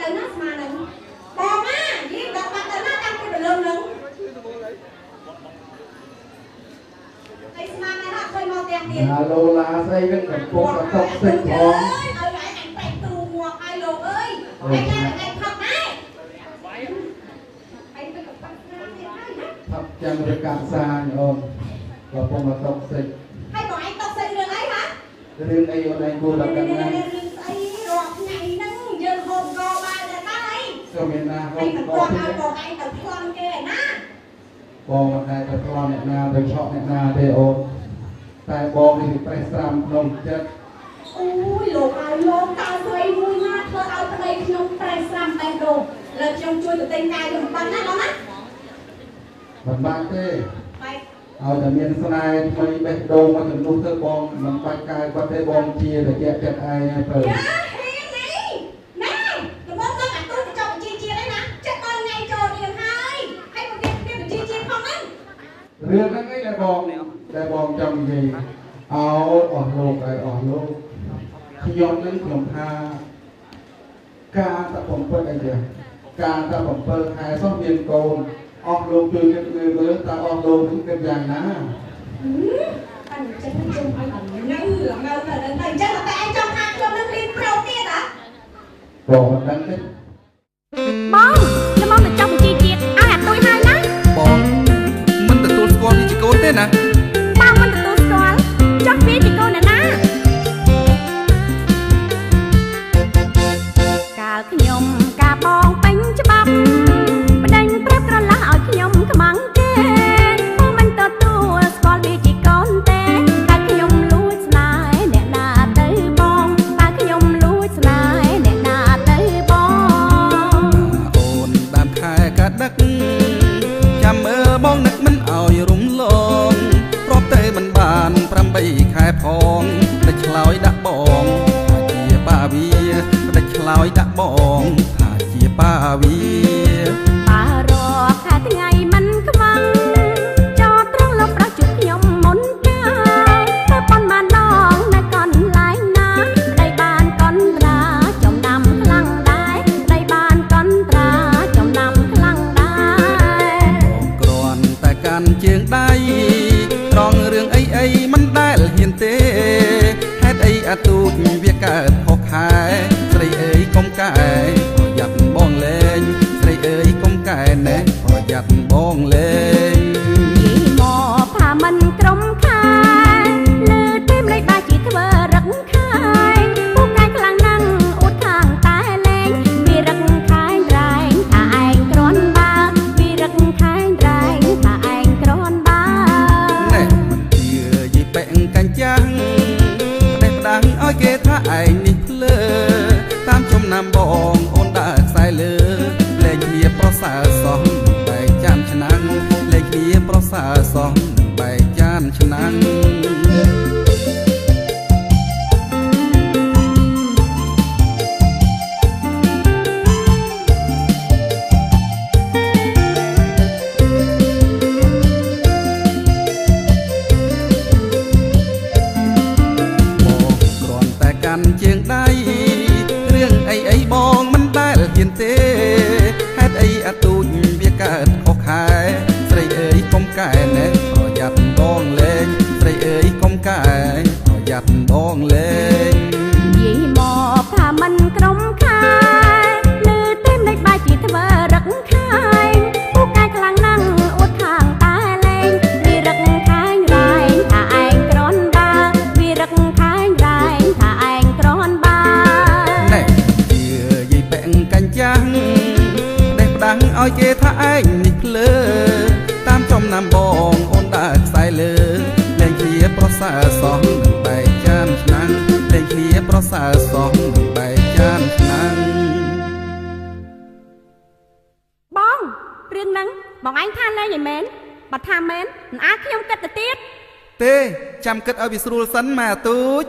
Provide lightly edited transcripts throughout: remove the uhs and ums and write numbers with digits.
ទៅណាស្មានហ្នឹងបងណាយីដល់បាត់ទៅណាតាមពីរលឹងហ្នឹងហើយស្មានណាឃើញមកទាំងទៀតឡូឡាស្អីហ្នឹងកំពុងតែតកសិចផងឲ្យអញបែកទ្រូមកឲ្យលោកអើយឯងឯងផឹកណាឯងទៅផឹកណាទៀតហើយណាផឹកចាំរកាសាញអូនកំពុងតែតកសិចហើយបងឯងតកសិចរឿងអីហ៎រឿងអីអូនឯងគួរតែដឹងណារឿងស្អីរាល់ថ្ងៃហ្នឹងយើងហូបកបានតែហើយក៏មានណាហូបកឲ្យបងឯងទៅផ្លន់គេឯណាបងមិនដែលទៅផ្លន់អ្នកណាទៅឆក់អ្នកណាទេអូនតែបងនេះប្រេះស្រាំក្នុងចិត្តអូយលោកឲ្យលោកតើស្អីមួយណាធ្វើឲ្យប្តីខ្ញុំប្រេះស្រាំតែដូរលើខ្ញុំជួយទៅទិញកាយខ្ញុំបានណាបងណាមិនបានទេបែកឲ្យតែមានស្នេហ៍ថ្មីបេះដូងមកចំនួនធ្វើបងមិនបាច់កាយគាត់ទេបងជាតែជាចិត្តឯងហើយទៅយ៉ាហេនេះណែកំពុងតែអាទូទៅចង់ជីជាតិឯណាចិត្តដល់ថ្ងៃចូលរៀនហើយហើយមកវាជីជាតិផងហ្នឹងរឿងហ្នឹងឯងដែលបងចង់និយាយឲ្យអស់លោកហើយអស់លោកខ្ញុំនឹងខ្ញុំថាការតែ7អីទេការតែ7ខែសោះមានកូនអស់លោកជួយគេមើលតើអស់លោកនឹងគេយ៉ាងណាអញចិត្តជុំឲ្យនៅទៅអញ្ចឹងតែឯងចង់ថាខ្ញុំនឹងរៀនប្រូទៀតហ៎បងមិនដឹងទេបងល្មមទៅចង់ជីជាតិឲ្យអាទុយហើយណាបងមិនទទួលស្គាល់វាជាកូនទេណាបងមិនទទួលស្គាល់ចង់វាជាកូនណាកាលខ្ញុំការបងពេញច្បាប់ប្តេញប្រាប់ក្រឡាឲ្យខ្ញុំខ្មាំងទេបងមិនទទួលស្គាល់វាជាកូនទេតែខ្ញុំលួចស្នេហ៍អ្នកណាទៅបងតែខ្ញុំលួចស្នេហ៍អ្នកណាទៅបងអូនដើមខែកាដឹកចាំមើលបងនឹកមិនឲ្យរំលងព្រោះតែមិនបាន8ខែផងតែឆ្លើយដាក់បងថាជាបាវាតែឆ្លើយដាក់បងថាជាបាវាបារកខែថ្ងៃមិនខ្វាំងចោតត្រង់លោកប្រាស់ជួបខ្ញុំមុនចាទៅប៉ុន្មានដងនៅកន្លែងណាដៃបានកន្ត្រាចំណាំខ្លាំងដែរដៃបានកន្ត្រាចំណាំខ្លាំងដែរគ្រាន់តែកាន់ជើងដៃត្រង់រឿងអីមិនដែលហ៊ានទេហេតុអីអាទូចវាកើតខុសខែស្រីអើយកុំកែប្រយ័ត្នបងលេងស្រីអើយកុំកែណែប្រយ័ត្នបងលេងយីមកថាមិនក្រុមខែលើទេមលេខបាជីធ្វើរឹកខែពូកែខ្លាំងណាស់អួតខាងតែលេងវារឹកខែរែងថាឯងគ្រាន់បើវារឹកខែរែងថាឯងគ្រាន់បើណែមិនជឿយីបែកកាញ់ចាំងតែផ្ដាំងឲ្យគេថាឯងនេះភ្លើតាមចំណាំបងអូនដើរខ្សែលើលេងគ្នាប្រសើរសោះបែកចានឆ្នាំងលេងគ្នាប្រសើរសោះបែកចានឆ្នាំងជើងដៃរឿងអីបងមិនដែលហ៊ានទេហេតុអីអាទូចវាកើតខុសខែស្រីអើយកុំកែណែប្រយ័ត្នបងលេងស្រីអើយកុំកែប្រយ័ត្នបងលេងយីមកថាមិនក្រុមខែលើទេមលេខបាជីធ្វើរឹកខែពូកែខ្លាំងណាស់អួតខាងតែលេងវារឹកខែរែងថាឯងគ្រាន់បើវារឹកខែរែងថាឯងគ្រាន់បើណែជាយីបែកកាញ់ចាំងតែផ្ដាំងឲ្យគេថាឯងនេះភ្លើតាមចំណាំបងអូនដើរខ្សែលើលេងគ្នាប្រសើរសោះបែកចានឆ្នាំងលេងគ្នាប្រសើរសោះបែកចានឆ្នាំងបងរឿងហ្នឹងបងឯងថាលេងឯមែនបើថាមែនមិនអាចខ្ញុំគិតទៅទៀតទេចាំគិតឲ្យវាស្រួលសិនម៉ែទូច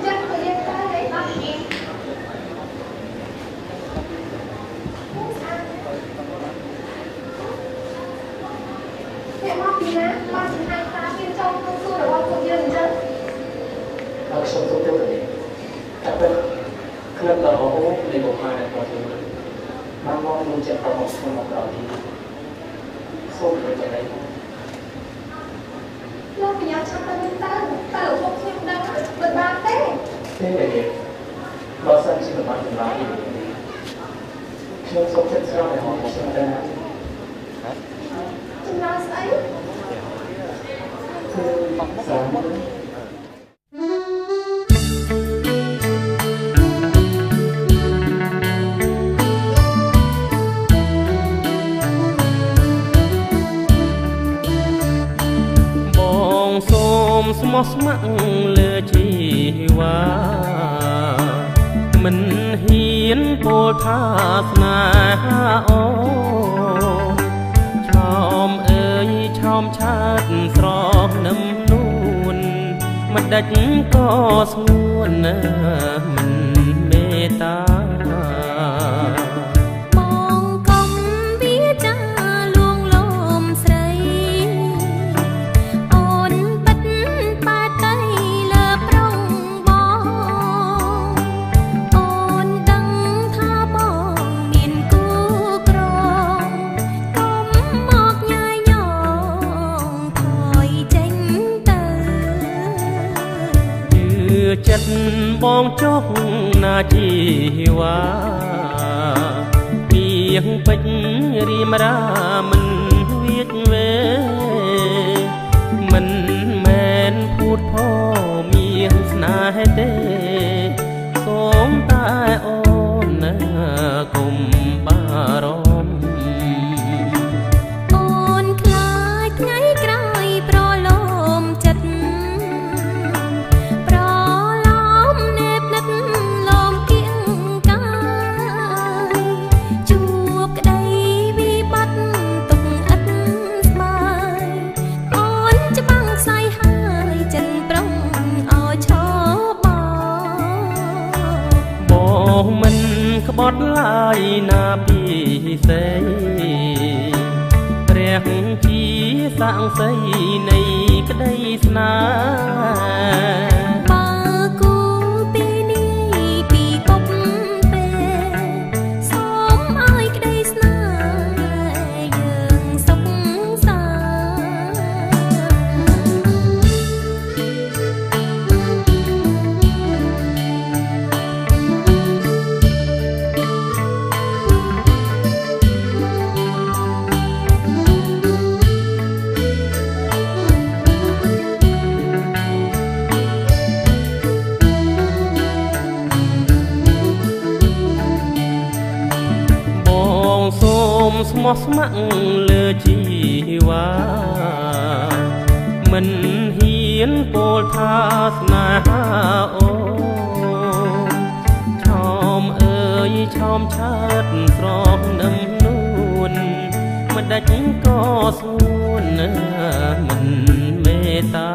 ច ឆាប់ទៅវិញទៅលោកពុកខ្ញុំដឹងមិនបានទេបើសិនជាមិនបានចម្លើយខ្ញុំសូមចិត្តស្រស់ឲ្យមកខ្ញុំដែរចម្លើយស្អីគឺសាមស្មោះស្ម័គ្រលើជីវ៉ាមិនហ៊ានពោលថាស្នេហាអូឆោមអើយឆោមឆាតស្រស់នឹមនួនមិនដាច់ក៏ស្ងួនមិនមេត្តាចិត្តបងចុះណាជីវ៉ាពីងពេជ្ររៀមរាមិនវាចវេមិនមែនพูดផមានស្នេហ៍ទេសូមតែអូនណាកុំបារម្ភក្បត់ឡាយណាពីសេព្រះជាសាំងសីនៃក្តីស្នេហ៍បើគូពីនេះពីកុកពេលសូមឲ្យក្តីស្នេហ៍យើងសុខសាស្មោះស្ម័គ្រលើជីវ៉ាមិនហ៊ានពោលថាស្នេហាអូឆោមអើយឆោមឆាតស្រស់នឹមនួនមិនដាច់ក៏ស្ងួនមិនមេត្តា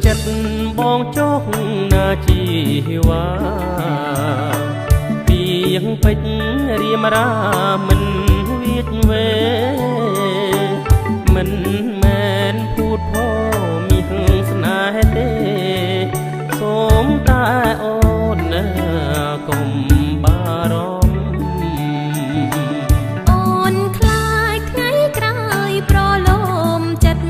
ចិត្តបងចុះណាជីវ៉ាពីងពេជ្ររៀមរាមិនវាចវេមិនមែនพูดផមានស្នេហ៍ទេសូមតែអូនណាកុំបារម្ភអូនខ្លាចថ្ងៃក្រោយប្រឡំចិត្ត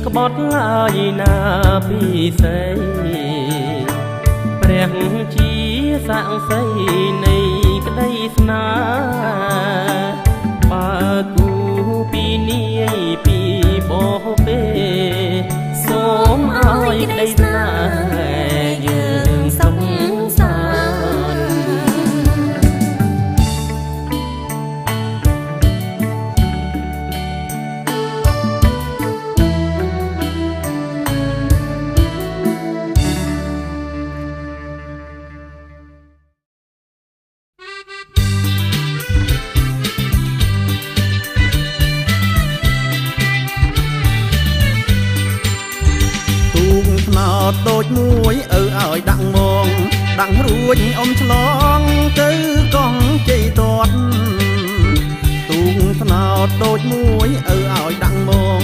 ក្បត់ឡាយណាពីសេព្រះជាសាំងសីនៃក្តីស្នេហ៍បើគូពីនេះពីបោះពេលសូមឲ្យក្តីស្នេហ៍យើងសុខសាន្ត អ តដូចមួយឲ្យដាក់មងដាក់រួចអ៊ំឆ្លងទៅកងជ័យតតទូងថ្នោតដូចមួយឲ្យដាក់មង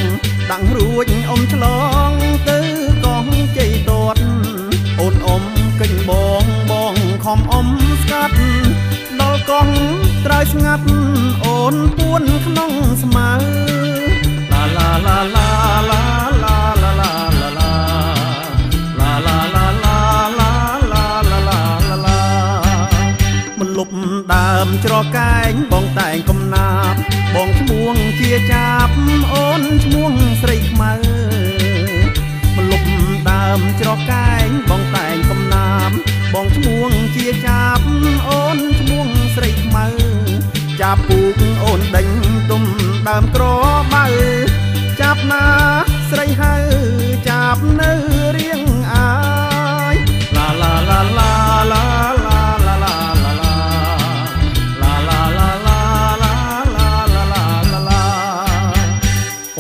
ដាក់រួចអ៊ំឆ្លងទៅកងជ័យតតអូនអ៊ំកិញបងបងខំអ៊ំស្កាត់ដល់កងត្រើយស្ងាត់អូនពួនក្នុងស្មៅឡាឡាឡាឡាឡាឡាឡាឡាលុបដើមច្រកែងបងតែងកំណាបបងឈ្មោះជាចាប់អូនឈ្មោះស្រីខ្មៅលុបដើមច្រកែងបងតែងកំណាបបងឈ្មោះជាចាប់អូនឈ្មោះស្រីខ្មៅចាប់ពូកអូនដេញទុំដើមក្របៅចាប់ណាស្រីហៅចាប់នៅរៀងអាយឡាឡាឡាឡាឡា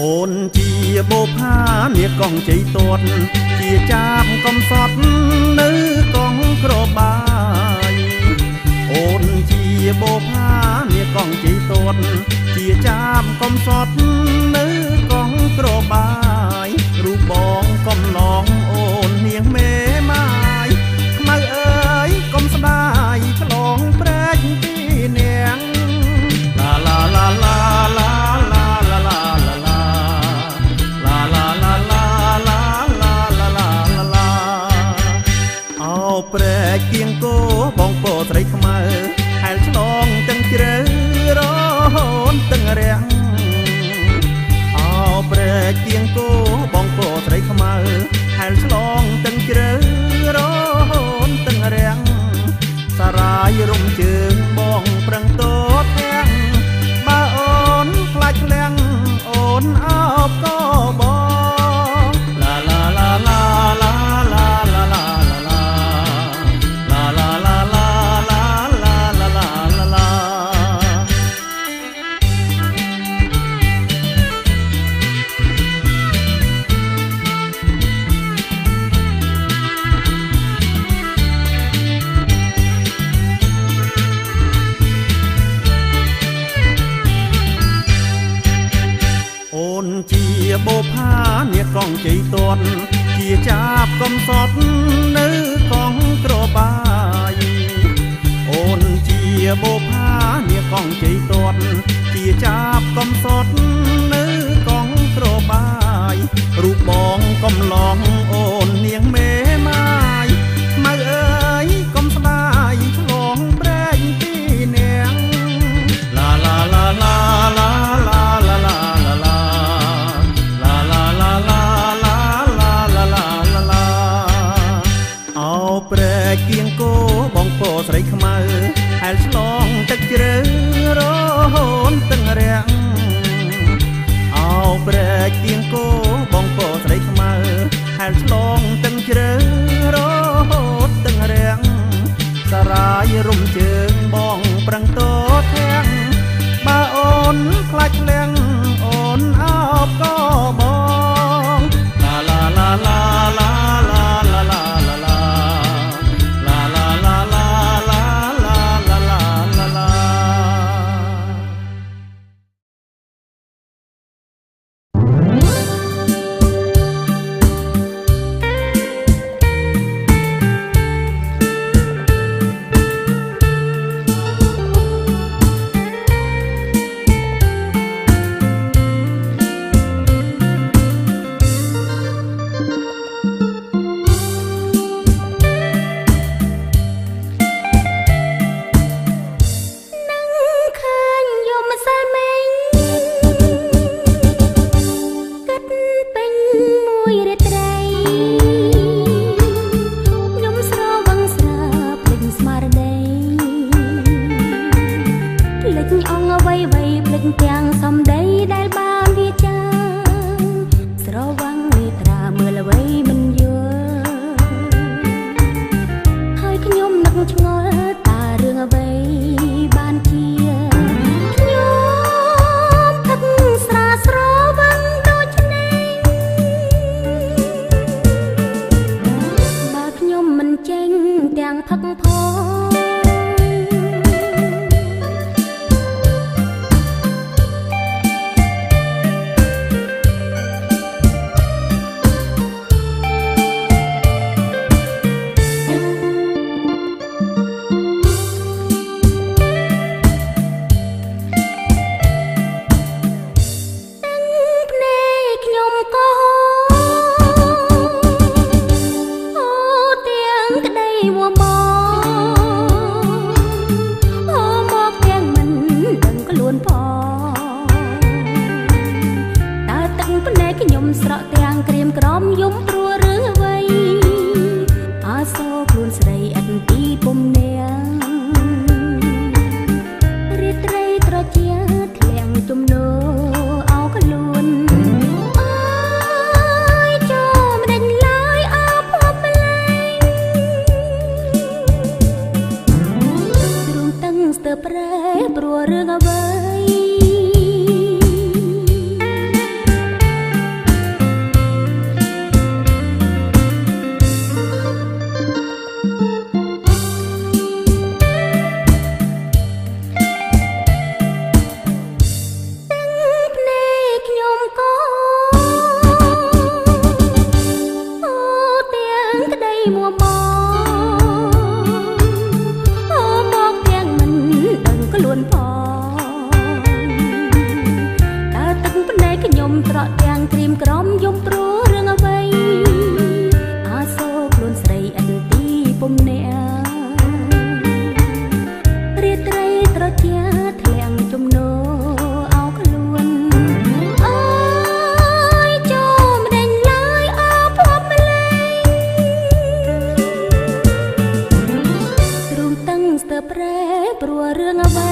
អូនជាបូផាមានកងជ័យតតជាចាប់កំសត់នៅកងក្របាយអូនជាបូផាមានកងជ័យតតជាចាប់កំសត់នៅកងក្របាយរូបបងកំឡងអូននាងមេម៉ាយខ្មៅអើយកុំស្ដាយឆ្លងព្រែកពីនាងឡាឡាឡាឡាឡាព្រែកគៀងគោបងពោស្រីខ្មៅហែលឆ្លងទាំងជ្រៅរហូតទាំងរាំងអោព្រែកគៀងគោបងពោស្រីខ្មៅហែលឆ្លងទាំងជ្រៅរហូតទាំងរាំងសារាយរំជើងបងប្រឹងតតទាំងបើអូនខ្លាចក្លាំងអូនអោបក៏បងឡាឡាឡាឡាឡាជាបូផាមានកងជ័យតតជាចាប់កំសត់នៅកងក្របាយអូនជាបូផាមានកងជ័យតតជាចាប់កំសត់នៅកងក្របាយរូបបងកំឡងអូននាងមេម៉ាយខ្មៅអើយកុំស្ដាយឆ្លងព្រែកពីនាងឡាឡាឡាឡាឡាឡាឡាឡាព្រែកគៀងគោបងពោស្រីខ្មៅហែលឆ្លងទឹកជ្រៅរហូតទាំងរាំងអោព្រែកគៀងគោបងពោស្រីខ្មៅហែលឆ្លងទាំងជ្រៅរហូតទាំងរាំងសារាយរំជើងបងប្រឹងតតទាំងបើអូនខ្លាចក្លាំងអូនអោបក៏បងឡាឡាឡាឡាឡាឡាឡា ទាំងក្រៀមក្រំយំព្រោះរឿងអ្វីអាសូរខ្លួនស្រីអត់ពីពុំនាងរាត្រីត្រជាធ្លាក់ទំនោរអោខ្លួនអើយចូលមិនដេញឡើយអោភពម្លែងទ្រូងតឹងស្ទើរប្រែព្រោះរឿងអ្វីត្រកទាំងក្រៀមក្រំយំព្រោះរឿងអ្វីអាសូរខ្លួនស្រីអន្ទីពុំអ្នករាត្រីត្រជាធ្លាក់ជំនោរអោខ្លួនអើយចូលមិនដេញឡើយអោភពម្លែងទ្រូងតឹងស្ទើរប្រែព្រោះរឿងអ្វី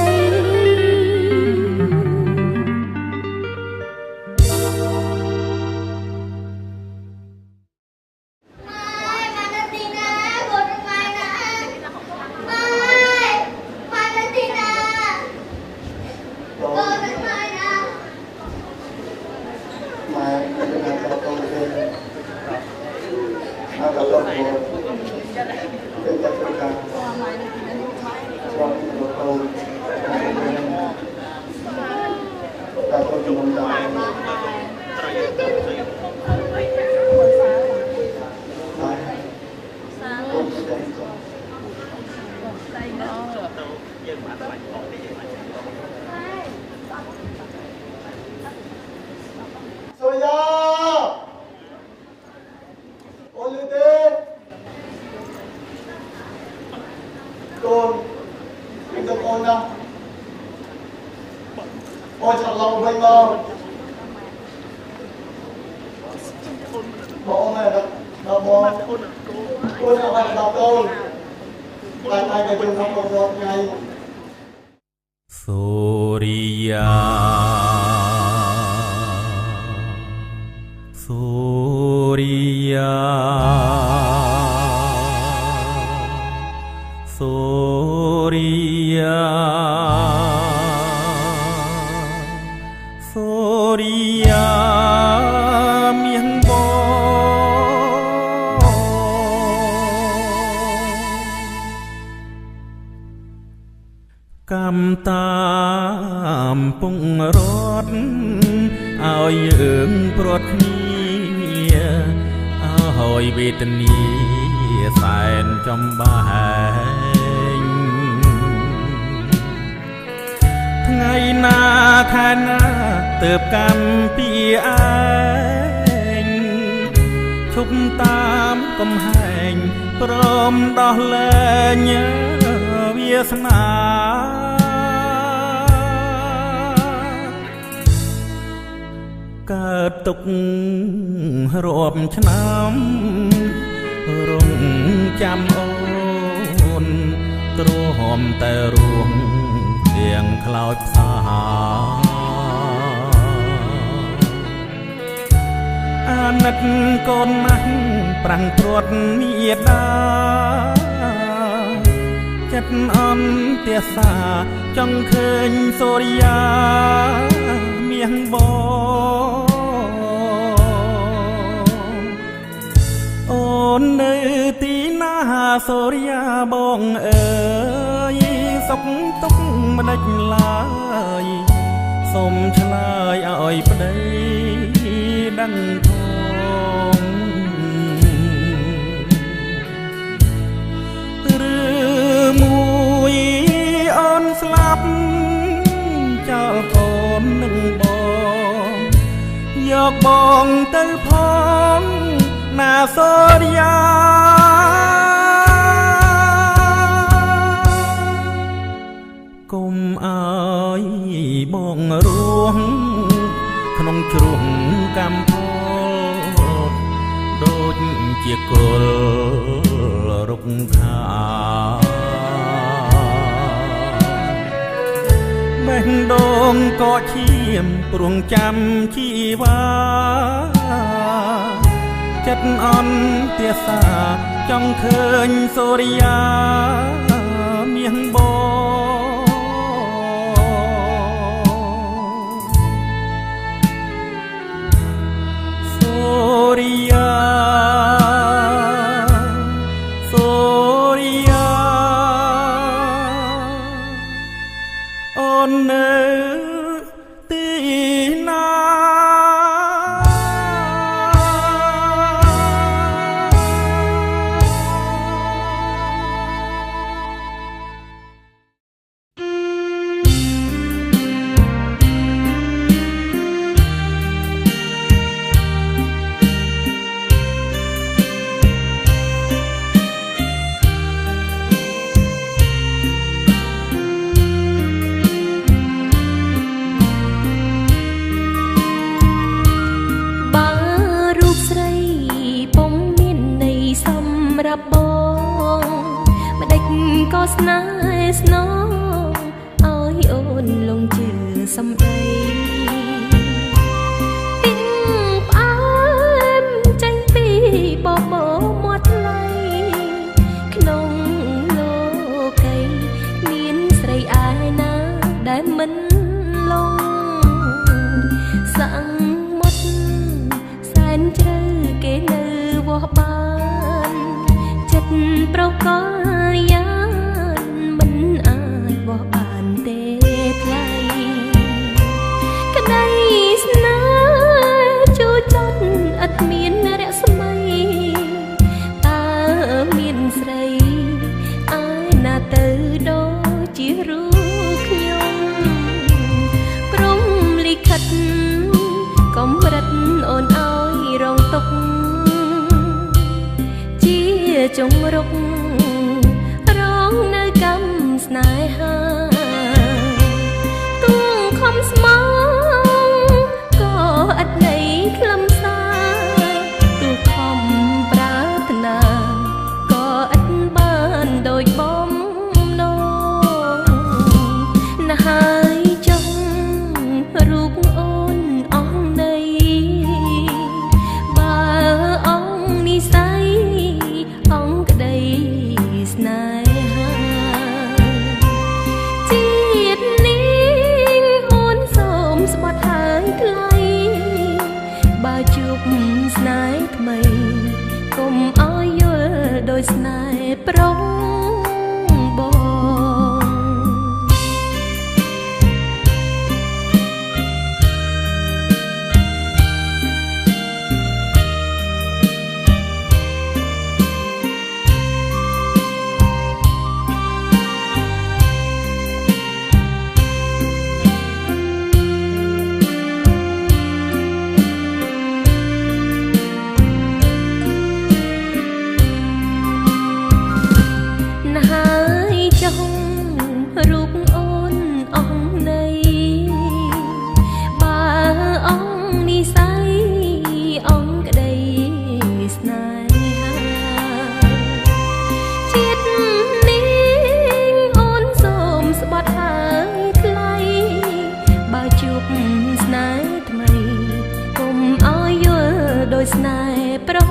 សូរិយាសូរិយាសូរិយាសូរិយាមានកម្មតាមពងរត់ឲ្យយើងព្រាត់គ្នាឲ្យវេទនាសែនចំបែងថ្ងៃណាខែណាទើបកម្មពីឯងឈប់តាមកំហែងព្រមដោះលែងវាសនាកើតទុករាប់ឆ្នាំរងចាំអូនទ្រាំតែរួងទាំងខ្លោចផ្សាអាណិតកូនណាស់ប្រាំងព្រាត់មេដាចិត្តអន្តរសាចង់ឃើញសូរិយាមាសបងអូននៅទីណាសូរិយាបងអើយសុខទុក្ខមិនដេចឡើយសូមឆ្លើយឲ្យប្តីដឹងផងមួយអូនស្លាប់ចោលកូននឹងបងយកបងទៅផងណាសូរិយាគុំអើយបងរួងក្នុងជ្រុងកម្មផល ជាគល់រុក្ខាបេះដូងក៏ឈាមព្រួងចាំជីវ៉ាចិត្តអន់ទាសាចង់ឃើញសូរិយាមានបងសូរិយាសូរិយាអូននៅទីណាក៏ស្នេហ៍ស្នងឲ្យអូនលងជឿសំដីពីផ្អើមចាញ់ពីបបោមាត់ថ្លៃក្នុងលោកីមានស្រីឯណាដែលមិនលងសាំងមុតសែនជ្រៅគេនៅវោះបានចិត្តប្រកលមានរស្មីតើមានស្រីឯណាទៅដូចជារូបខ្ញុំព្រមលិខិតកំរិតអូនឲ្យរងទុកជាចុងរុករងនៅកម្មស្នេហាទួងខំស្មោក៏ឥតន័យខ្លឹមដូចបំណងណាហើយចង់រូបអូនអស់នៃបើអង្គនិស័យអង្គក្តីស្នេហាជាតិនេះអូនសូមស្បត់ហើយថ្លៃបើជួបស្នេហ៍ថ្មីកុំឲ្យយល់ដោយស្នេហ៍ប្រុងរូបអូនអស់នៃបើអង្គនិស័យអង្គក្តីស្នេហាជាតិនេះអូនសូមស្បត់ហើយថ្លៃបើជួបស្នេហ៍ថ្មីកុំឲ្យយល់ដោយស្នេហ៍ប្រុង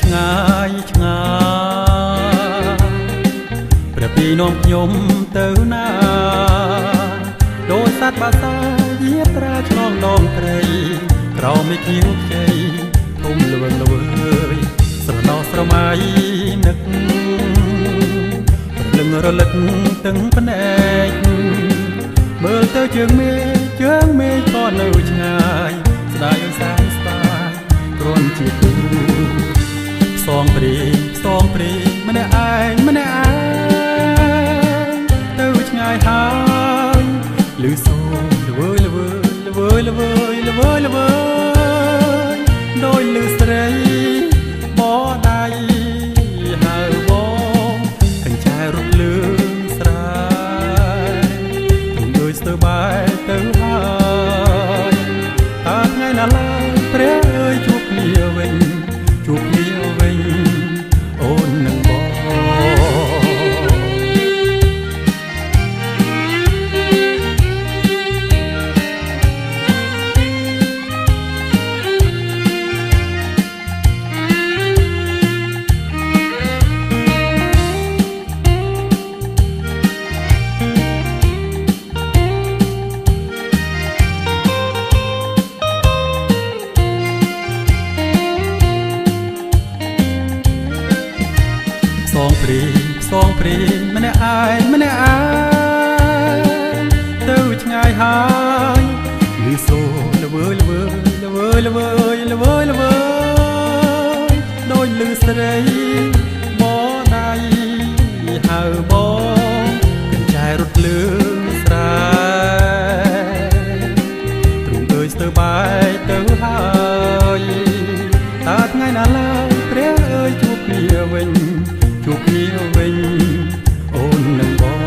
ឆ្ងាយឆ្ងាព្រះពីនាំខ្ញុំទៅណាដោយសត្វបាសាយាត្រាឆ្លងដងត្រីក្រោមមេឃាវជ័យធំល្វឹងល្វើយស្រណោះស្រមៃនឹកព្រលឹង រលឹកទាំងភ្នែកមើលទៅជើងមេក៏នៅឆ្ងាយស្ដាយឲ្យសាយស្ដាយគ្រាន់ជាគូផ្សងព្រីម្នាក់ឯងទៅឆ្ងាយហើយឮសូរល្វើយដោយឮស្រីបដៃហៅបងកញ្ចែរត់លឿនស្រាយដូចស្ទើរបែកទៅហើយតើថ្ងៃណាឡើយព្រះអើយជួបគ្នាវិញអូននឹងបងផ្សងព្រីម្នាក់ឯងទៅឆ្ងាយហើយឮសូរល្វើយដោយឮស្រីបដៃហៅបងកញ្ចែរត់លឿនស្រាយទ្រង់ដូចស្ទើរបែកទៅហើយតើថ្ងៃណាឡើយព្រះអើយជួបគ្នាវិញអូននឹងបង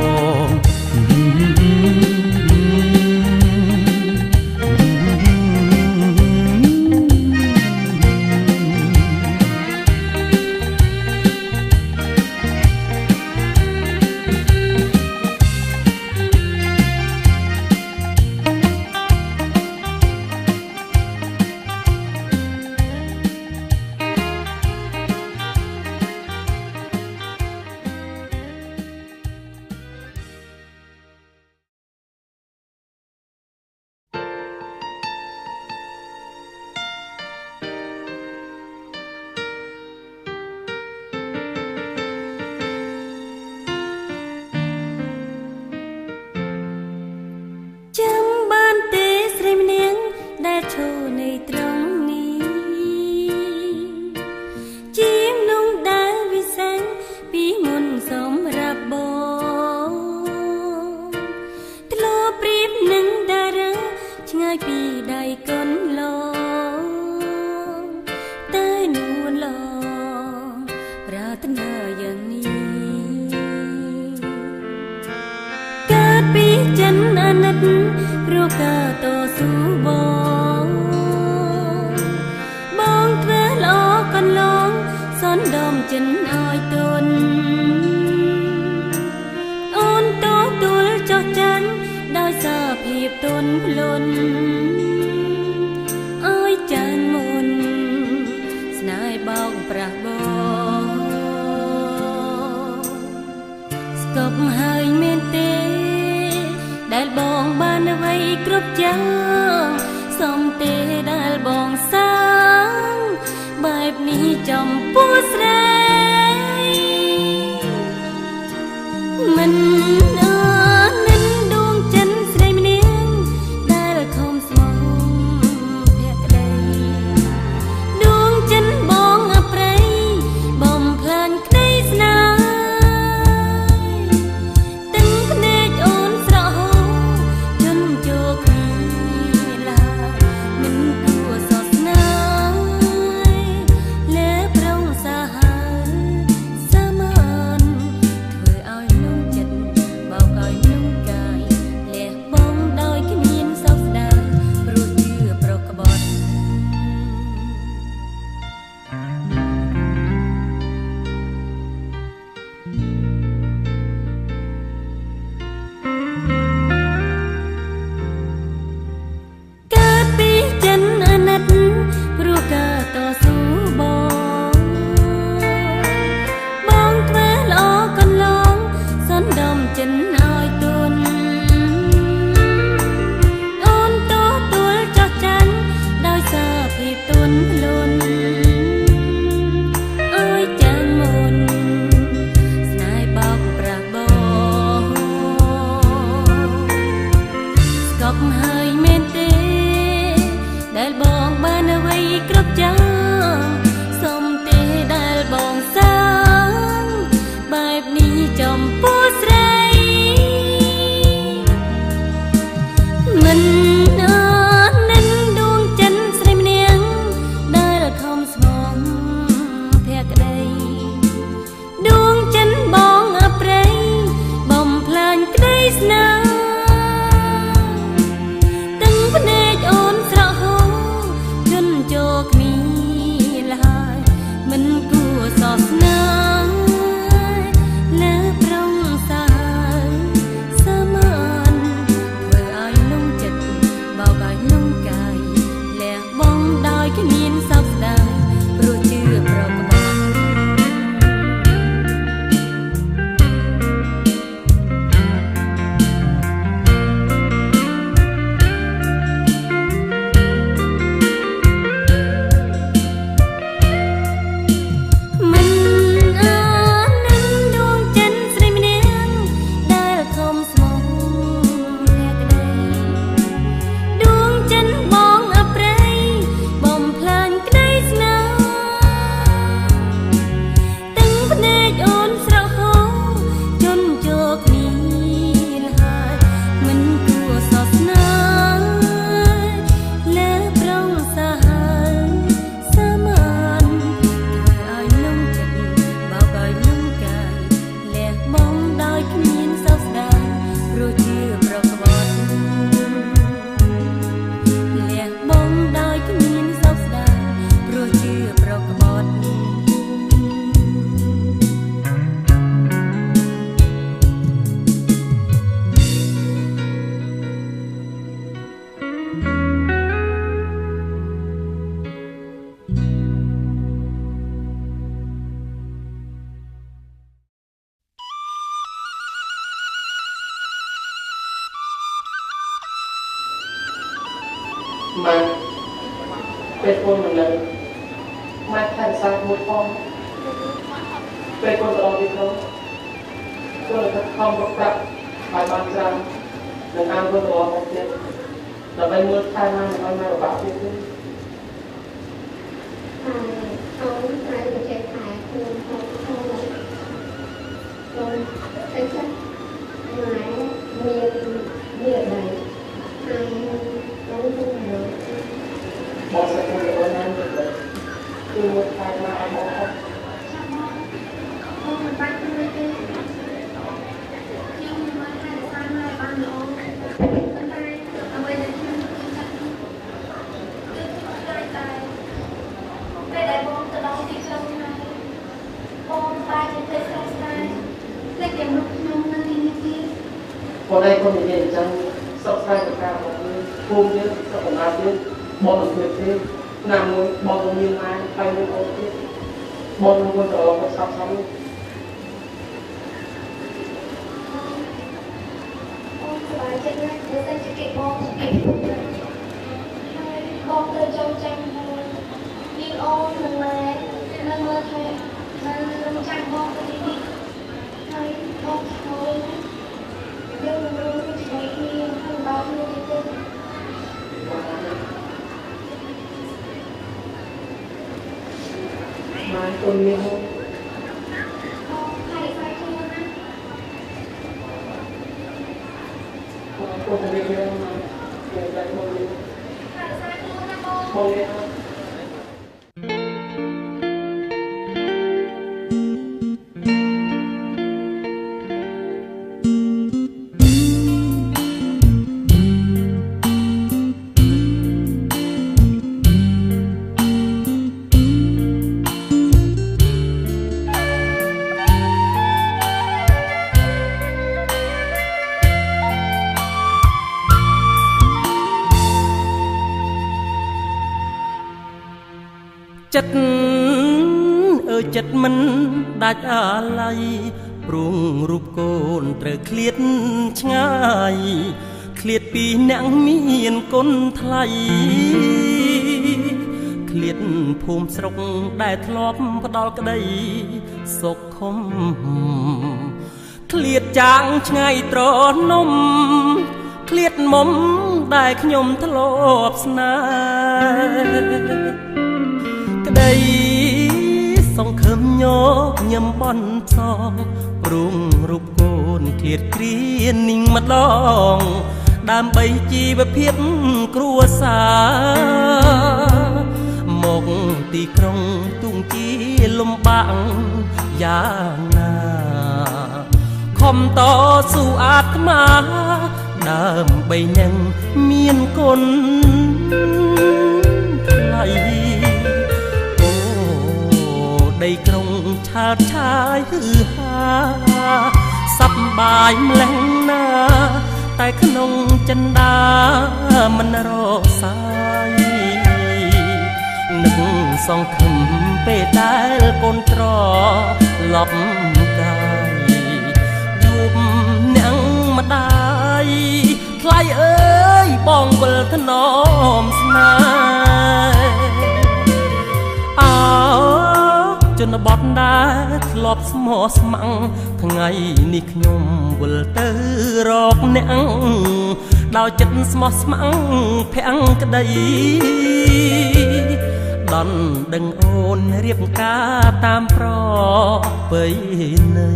ស្នាទាំងភ្នែកអូនស្រហោជន់ចូលគ្នាឡើយមិនគួរសោកស្នាលើប្រងសាសមានធ្វើឲ្យលងចិត្តបោកឲ្យលងកាយលះបង់ដោយគ្មានសោកស្ដាយព្រោះជឿប្រកបmà về con một lần mà thành sang một con về con đó thì không tôi là không có gặp phải bàn rằng đừng ăn con đó một tiền là bây mưa thay mang con nào bảo tiền đi không phải là chạy thải không thấy chắc ngoài miệng này ai không được bỏ sẽ không được ơn ăn được đấy từ một thay mà ai bỏ không không bắt tôi đi nhưng mà hai sang lại ban nữa hôm nay ở bên đây về đây bom từ đó đi lâu này bom ba trên thế sao sai lấy điểm lúc nhung năng đi kia còn đây con nhìn nhìn rằng sắp sai được cả một người hôm chứ sắp còn ai chứ bom được việc thế nằm ngồi bom được như mai bay lên ô chứ bom được ngồi đó có sắp xong bom sửa trên này để ta chỉ kịp bom bom từ trong tranh đi ôm lần này lần mơ thôi lần tranh bom từ đi thôi bom thôi nhưng mà luôn thấy không bao nhiêu cái tên mai con nhiều không thầy phải chưa nè cô không biết nhiều mà để lại con nhiều thầy phải chưa nè cô con nhiều khôngចិត្តអើចិត្តមិនដាច់អាឡ័យព្រោះរូបកូនត្រូវឃ្លាតឆ្ងាយឃ្លាតពីអ្នកមានគុណថ្លៃឃ្លាតភូមិស្រុកដែលធ្លាប់ផ្ដល់ក្តីសុខខំឃ្លាតចាងឆ្ងាយត្រនំឃ្លាតមុំដែលខ្ញុំធ្លាប់ស្នេហ៍ក្តីសង្ឃឹមញញឹមបន់សងព្រោះរូបកូនឃ្លាតគ្រានីងម្ដងដើម្បីជីវភាពគ្រួសារមកទីក្រុងទូងជាលំបាកយ៉ាងណាខ ំតស៊ូអាត្មាដើម្បីនឹងមានគុណថ្លៃអូដីក្រុងឆើតឆាយហឺហាសប្បាយម្លឹងណាតែក្នុងចិន្តាមិនរសាយនឹងសង្ឃឹមពេលដែលកូនត្រឡប់កាយជួបអ្នកម្ដាយថ្លៃអើយបងវិលថ្នមស្នេហ៍អោជនបទដែលធ្លាប់ស្មោះស្ម័គ្រថ្ងៃនេះខ្ញុំវិលទៅរកអ្នកដោយចិត្តស្មោះស្ម័គ្រភាំងក្ដីដនដឹងអូនរៀបការតាមប្រពៃណី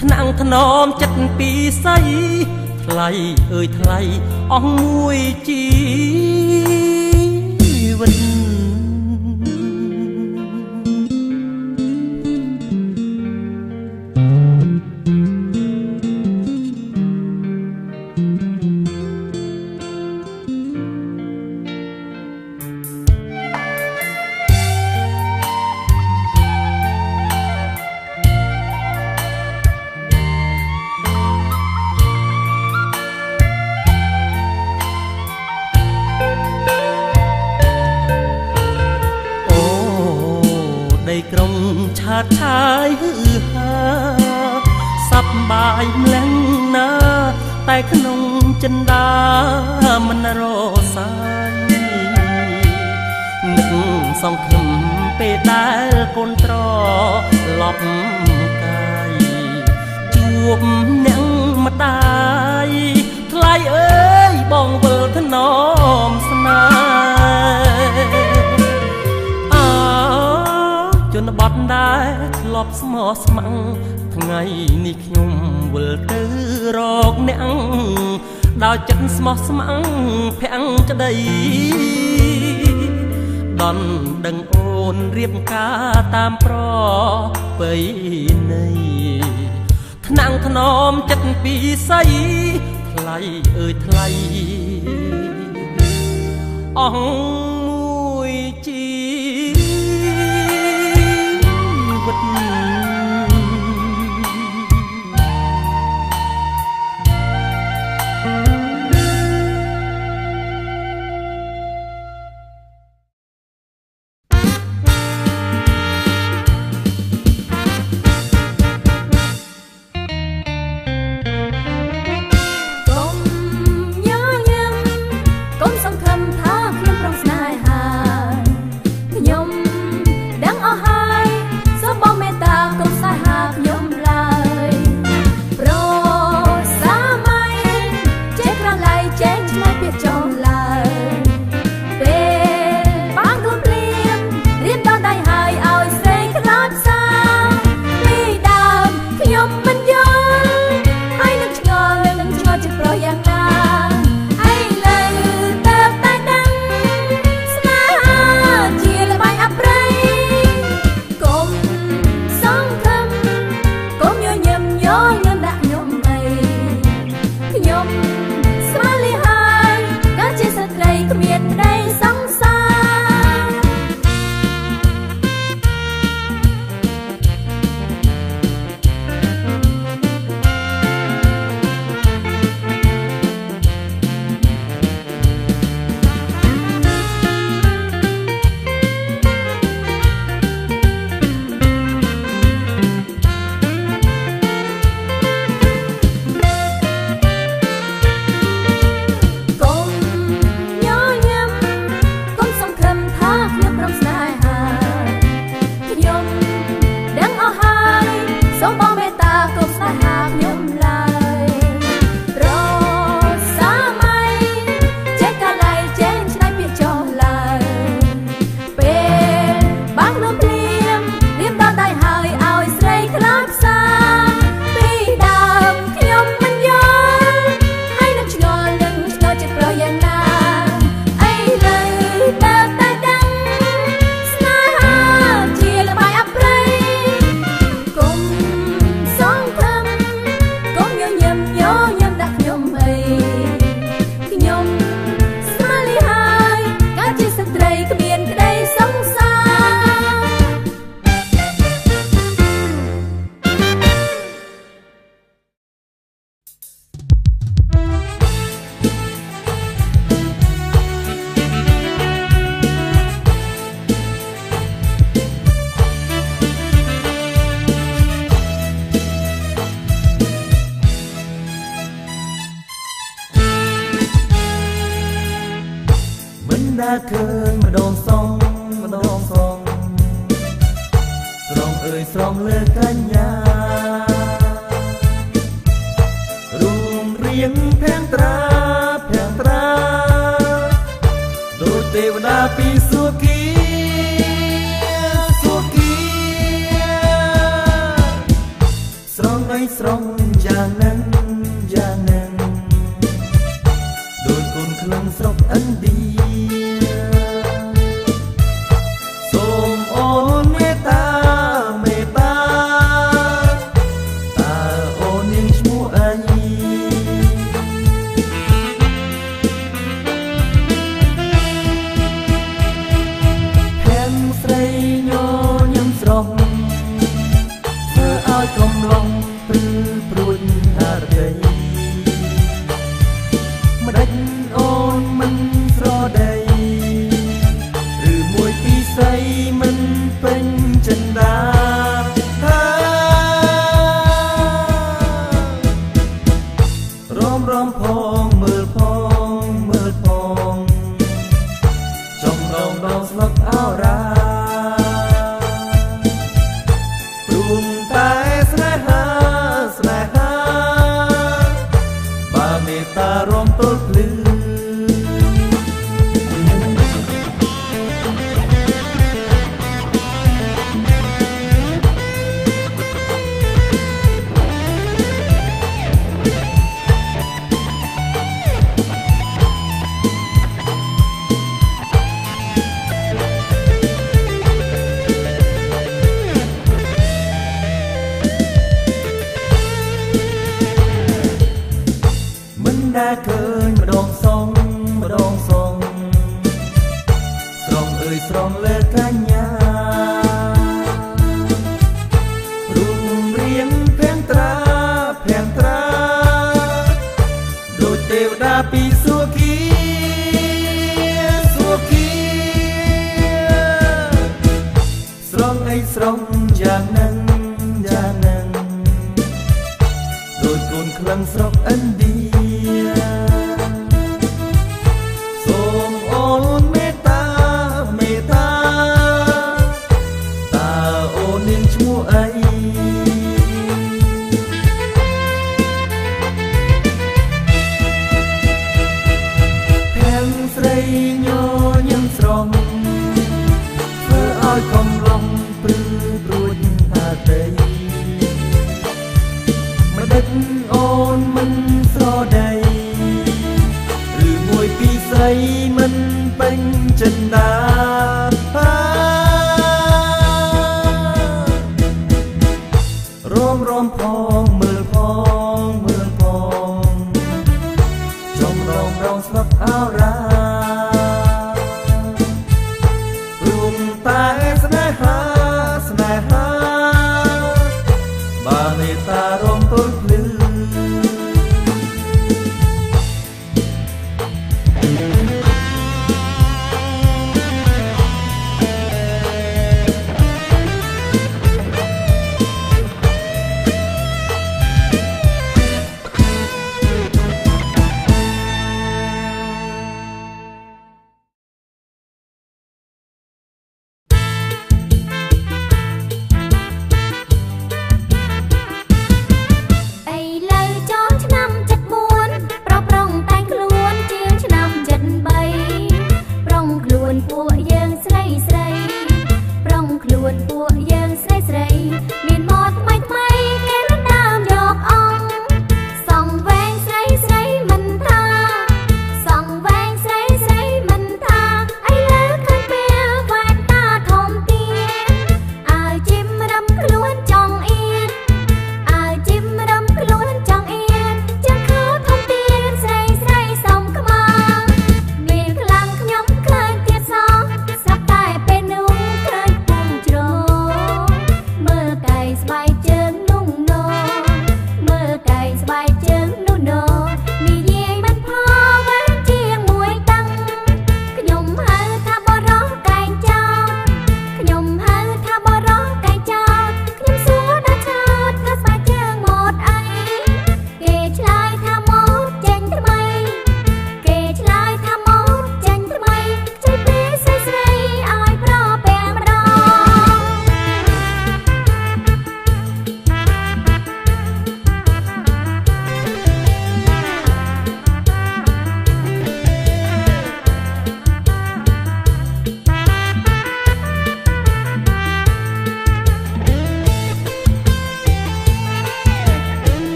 ថ្នាំងថ្នមចិត្តពីស័យថ្លៃអើយថ្លៃអស់មួយជីវិតក្រុងឆើតឆាយហឺហាសប្បាយម្លឹងណាតែក្នុងចិន្តាមិនរសាយនឹកសង្ឃឹមពេលដែលកូនត្រឡប់កាយជួបអ្នកម្ដាយថ្លៃអើយបងវិលថ្នមស្នេហ៍ជនបទដែលធ្លាប់ស្មោះស្ម័គ្រថ្ងៃនេះខ្ញុំវិលទៅរកអ្នកដោយចិត្តស្មោះស្ម័គ្រភាំងក្ដីដនដឹងអូនរៀបការតាមប្រពៃណីថ្នាំងថ្នមចិត្តពីស័យថ្លៃអើយថ្លៃអស់មួយជីវិតកុំញញឹមកុំសង្ឃឹមថាខ្ញុំប្រងស្នេហ៍ đã cơn mà đồn sông Sông ơi sông lơ cả nhà Rùm riêng phèn tra Đôi tê và đá pi xua kia Sông ơi sông già nâng Đôi con khăn sọc ấn đi Sôm ôn mê ta Ta ôn những chmú anh Hẹn srei nhô nhâm srong Thơ áo công lòng Prư prụn hà rây Mà đánh ôn mình rõ đầy Mùi tí say mình bên chân đá Rôm phong mơ phong Trong đồng slok áo ra Rùm tay sre ha Bà mê ta rôm tốt lư đã cơn mà đồn sông Sông ơi sông lơ cả nhà Rùm riêng phèn tra Đôi têu đá pi xua kia Sông ơi sông già nâng Đôi con khăn sọc ấn đi Sôm ôn mê ta Ta ôn những chmú ấy Hẹn srei nhô nhâm srong Thơ oi công lòng Prư prụn hà rây Mà đất ôn mình rõ đầy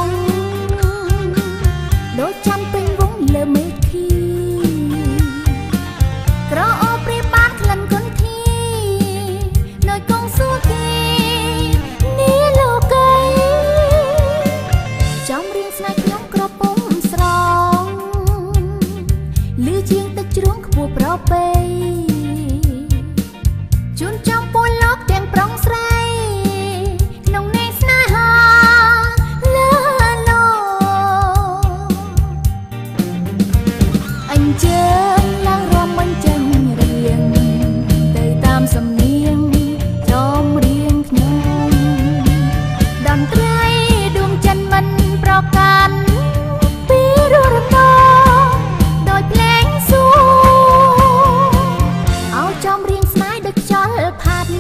ងដូចចាំពេញវងលើមេឃីក្រអូបព្រាបបានក្លិនគុនធីនៅកងសួគីនេះលោកីចំរៀងស្នេហ៍ខ្ញុំក្រពុំស្រងលឺជាងទឹកជ្រងខ្ពស់ប្រពៃជូនចំពូនលោកទាំងប្រុងស្រីក្នុងនេស្នេហាលើលោអញ្ជើញឡើងរំបញ្ចេញរៀងទៅតាមសំនៀងចំរៀងខ្ញុំតន្ត្រីដួងចិនមិនប្រកាន់ពីររណោដោយភ្លេងសួរឲ្យចំរៀងស្នេហ៍ដូចខ្យល់ផាត់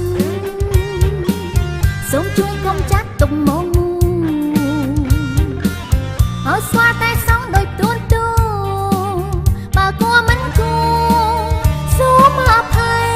សូមជួយកុំចាត់ទុកមកមូឲ្យស្វាតែសងដោយទួនទូបើគួរមិនគួរសូមអភ័យ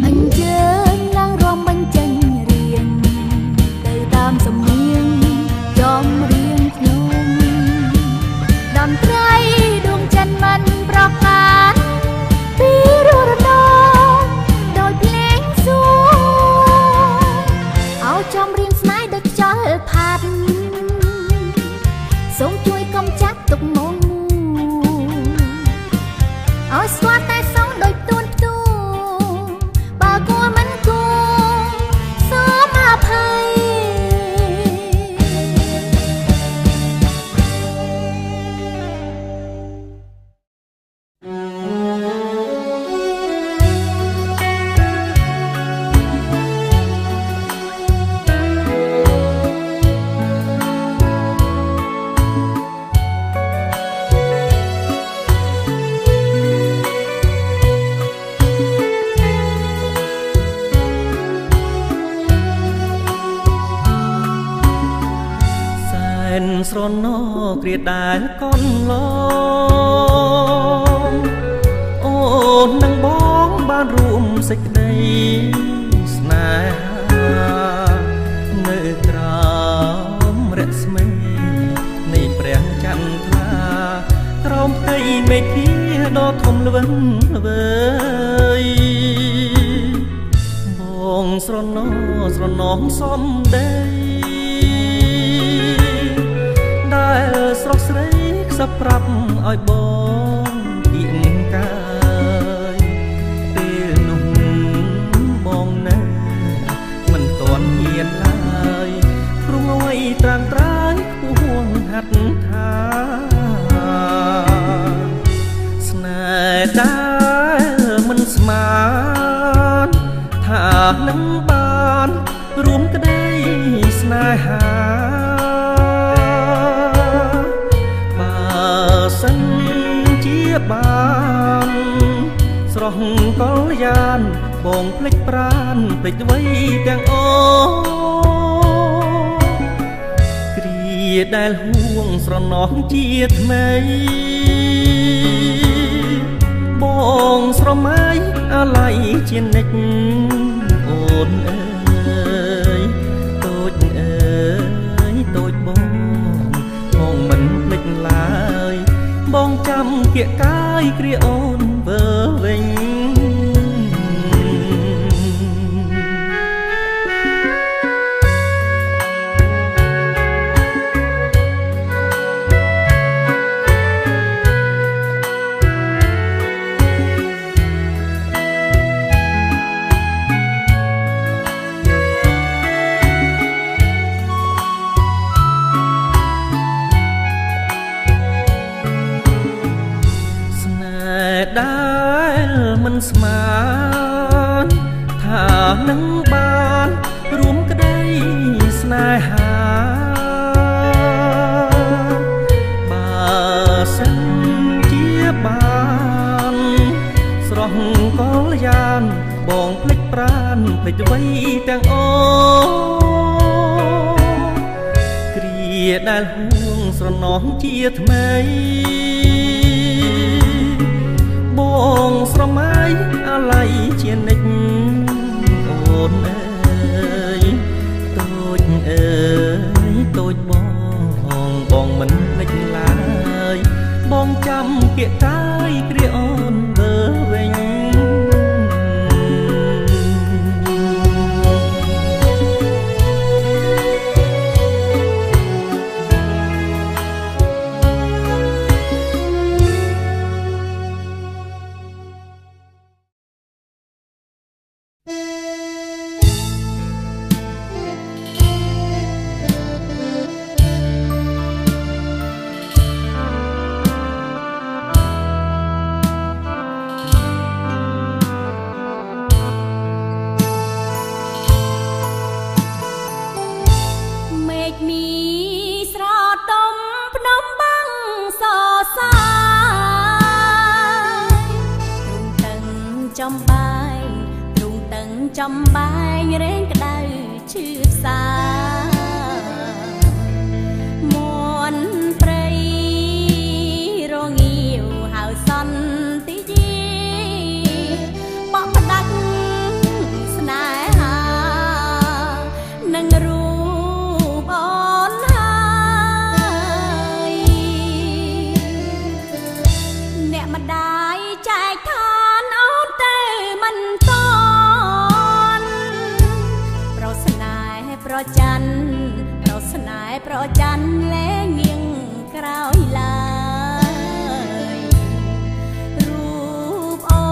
អញ្ជើញឡើងរំបញ្ចេញរៀងទៅតាមសំនៀងចំរៀងខ្ញុំតន្ត្រីដួងចិនមិនប្រកាន់ពីររណោដោយភ្លេងសួរឲ្យចំរៀងស្នេហ៍ដូចខ្យល់ផាត់សូមជួយកុំចាត់ទុកមកមូឲ្យស្វាតែសងដោយទួនទូបើគួរមិនគួរសូមអភ័យស្រណោគ្រាដែលកូនឡងអូននឹងបងបានរួមសេចក្តីស្នេហានៅក្រោមរស្មីនៃព្រះចន្ទថ្លាក្រោមផ្ទៃមេឃាដ៏ធំល្វឹងល្វើយបងស្រណោសំដីដែលស្រស់ស្រីខ្សឹបប្រាប់ឲ្យបងគៀងកាយពេលនោះបងនៅមិនទាន់ហ៊ានឡើយព្រោះអ្វីត្រាំងត្រើយខ្ពស់ហាត់ថាស្នេហ៍ដែលមិនស្មានថានឹងបានរួមក្តីស្នេហាសិនជាបានស្រស់កលយានបងភ្លេចប្រានភ្លេចអ្វីទាំងអូគ្រាដែលហួងស្រណោះជាថ្មីបងស្រមៃអាឡ័យជានិច្ចអូនអើយតូចអើយតូចបងមិនភ្លេចឡើយបងចាំគៀកកាយគ្រាអូនវើវិញ ដែលមិនស្មានថានឹងបានរួមក្តីស្នេហាបើសិនជាបានស្រស់កលយានបងភ្លេចប្រាន ភ្លេចអ្វីទាំងអគ្រាដែលហួងស្រណោះជាថ្មីបងស្រមៃអាឡ័យជានិច្ចអូនអើយតូចអើយតូចបងមិនភ្លេចឡើយបងចាំពាក្យកាយគ្រាអូនវើវិញចំបែងរែងក្តៅឈឺសាមន់ព្រៃរងាវហៅសន្តិយាបក់ផ្ដាច់ស្នេហានឹងរូបអូនហើយអ្នកម្ដាយចែកឋានអូនទៅមិនតប្រច័នប្រស្នេហ៍ប្រច័នលែងងៀងក្រោយឡើយរូបអូ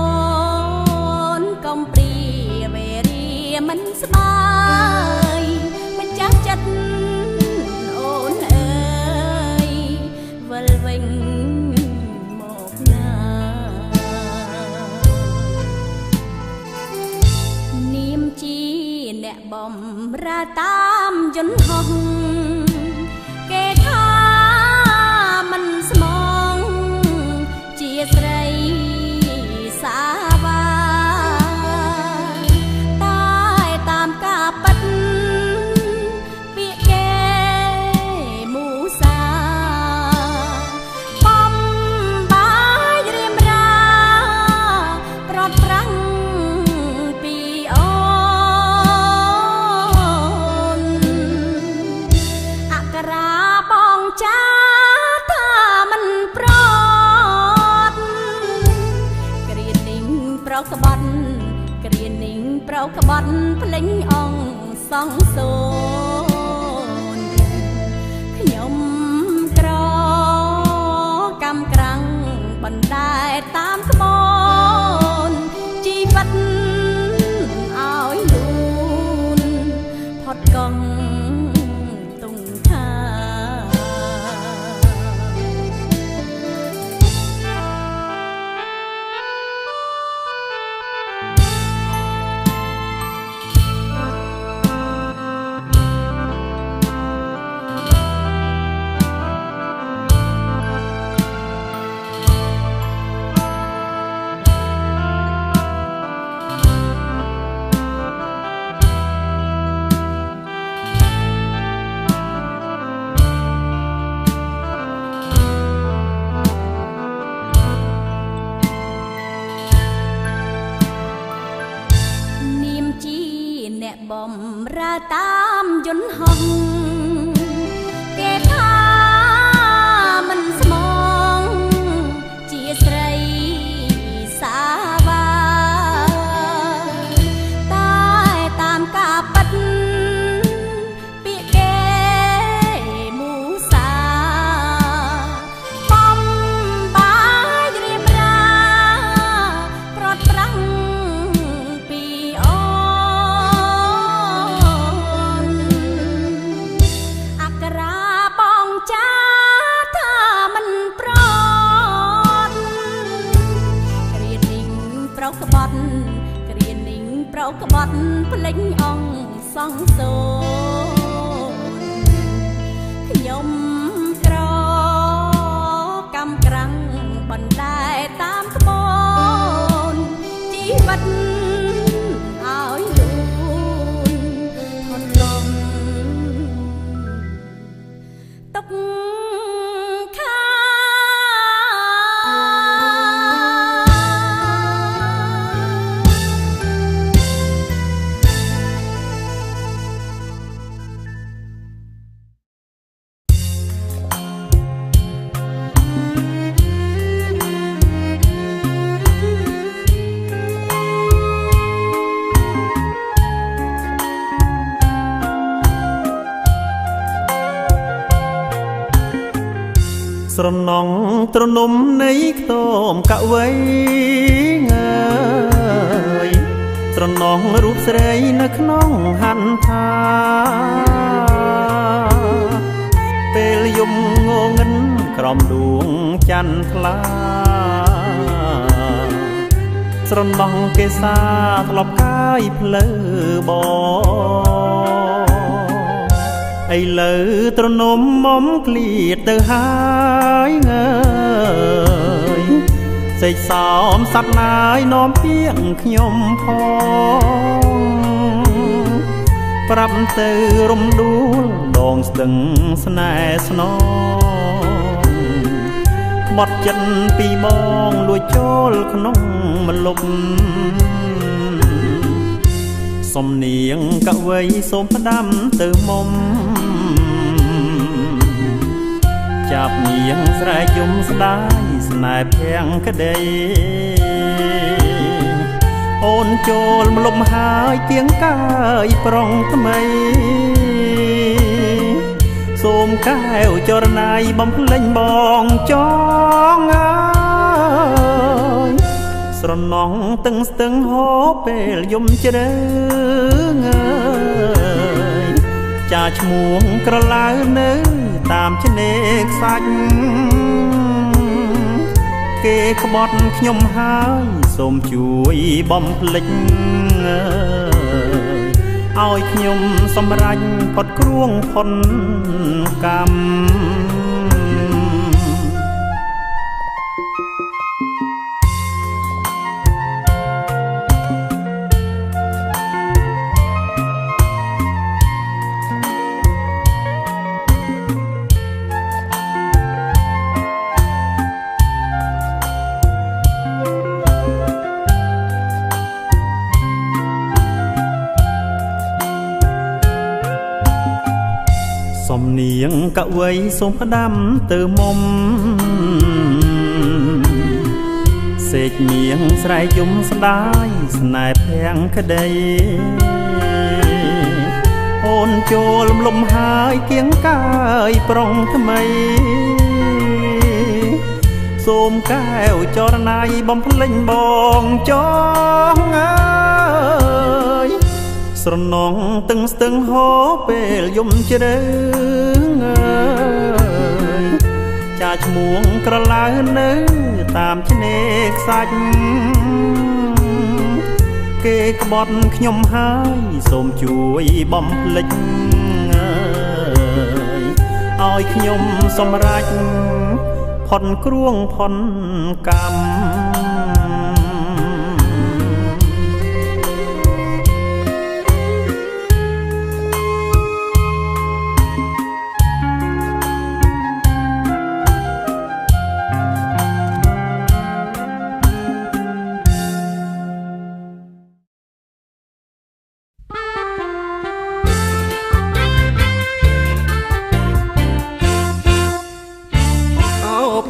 នកំព្រាវេរាមិនស្បាយមិនចាំចិត្តអូនអើយវិលវិញមកណានាមជាអ្នកបំរើតាមយន្តហោះគេថាមិនស្មងជាស្រីសាវាតែតាមការពិតពាក្យគេមូសាបំបាយរៀមរាប្រត់ប្រាំងពីអូបងចាថាមិនប្រត់គ្រាนิ่งប្រកបត់គ្រាนิ่งប្រកបត់ភ្លេងអង្គសងសូនខ្ញុំក្រកម្មក្រាំងបណ្ដែតតាមក្បូនជីវិតឲ្យលូនផុតកង់បំរើតាមយន្តហោះគេថាមិនស្មងជាស្រីសាវាតែតាមការពិតពាក្យគេមូសាបំបាយរៀបរាប្រត់ប្រាំងពីអូក្បត់គ្រាนิ่งប្រកបត់ភ្លេចអង្គសងសូនខ្ញុំក្រកម្មក្រាំងបណ្ដែតតាមក្បូនជីវិតឲ្យលូ ស្រណងត្រនំនៃខ្ទមកវៃងើយស្រណងរូបស្រីនៅក្នុងហន្តាពេលយំងងឹនក្រំដួងច័ន្ទថ្លាស្រណងគេសាធ្លាប់កាយភ្លឺបងឥឡូវត្រនំមុំឃ្លាតទៅហើយងើយសេចសោមសត្វណាយនាំពីងខ្ញុំផងប្រាប់ទៅរំដួលដងស្ទឹងស្នេហ៍ស្នងបត់ចិត្តពីបងលួចចូលក្នុងមលប់សំនៀងកវីសូមផ្ដាំទៅមុំចាប់នាងស្រែកយំស្ដាយស្នេហ៍ភាំងក្ដីអូនចូលមលប់ហើយគៀងកាយប្រុងថ្មីសូមកែវចរណៃបំភ្លេញបងចងអើយស្រណងទឹងស្ទឹងហូរពេលយំជ្រៅងើយចាឈ្មោះក្រឡៅនៅតាមឆ្នេរខ្សាច់គេក្បត់ខ្ញុំហើយសូមជួយបំភ្លេចឲ្យខ្ញុំសម្រេចផុតគ្រួងផុនកម្មសំនៀងកវីសូមផ្ដាំទៅមុំសេចនាងស្រែកយំស្ដាយស្នេហ៍ភាំងក្ដីអូនចូលលំហើយគៀងកាយប្រុងថ្មីសូមកែវចរណៃបំភ្លេញបងចងអើយស្រណងទឹងស្ទឹងហូរពេលយំជ្រៅងើយចាឈ្មោះក្រឡៅនៅតាមឆ្នេរខ្សាច់គេក្បត់ខ្ញុំហើយសូមជួយបំភ្លេចឲ្យខ្ញុំសម្រេចផុតគ្រួងផុនកម្ម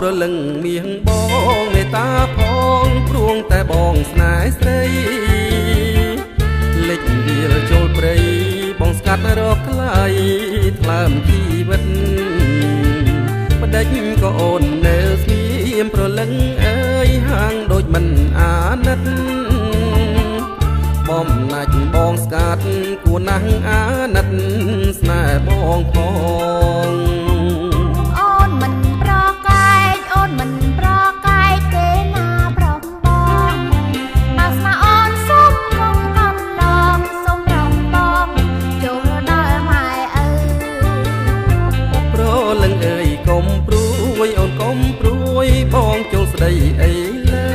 ព្រលឹងមៀងបងមេតាផងព្រួងតែបងស្នេហ៍ស្រីលិចវាលចូលព្រៃបងស្កាត់រកថ្លៃថ្លើមជីវិតបដិញក៏អូននៅស្ងៀមព្រលឹងអើយហាងដូចមិនអាណិតបំណាច់បងស្កាត់គួរណាស់អាណិតស្នេហ៍បងផងបងចូលស្ដីអីលើ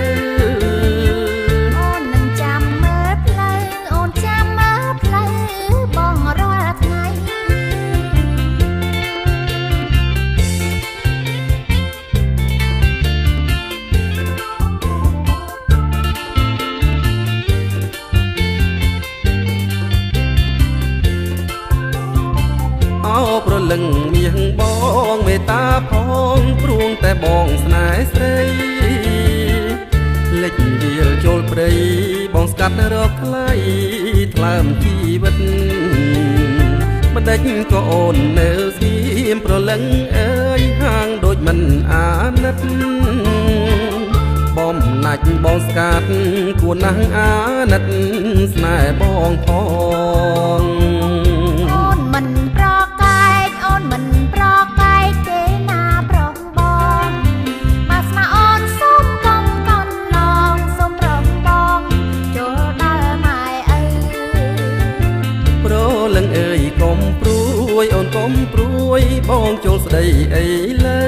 អូននឹងចាំមើលផ្លូវអូនចាំមើលផ្លូវបងរាល់ថ្ងៃអូព្រលឹងមៀងបងមេតាផងព្រួងតែបងស្នេហ៍ស្រីលិចវាលចូលព្រៃបងស្កាត់រកថ្លៃថ្លើមជីវិតបដិញក៏អូននៅស្ងៀមព្រលឹងអើយហាងដូច មិនអាណិតបំណាច់បងស្កាត់គួរណាស់អាណិតស្នេហ៍បងផងអូនមិនប្រកែកអូនមិនប្រកែកទេណាប្រុសបងបើស្នាអូនសុំកុំកន់ឡងសុំប្រុសបងចូលដល់ម៉ែអើប្រលឹងអើយកុំព្រួយអូនកុំព្រួយបងចូលស្ដីអីលើ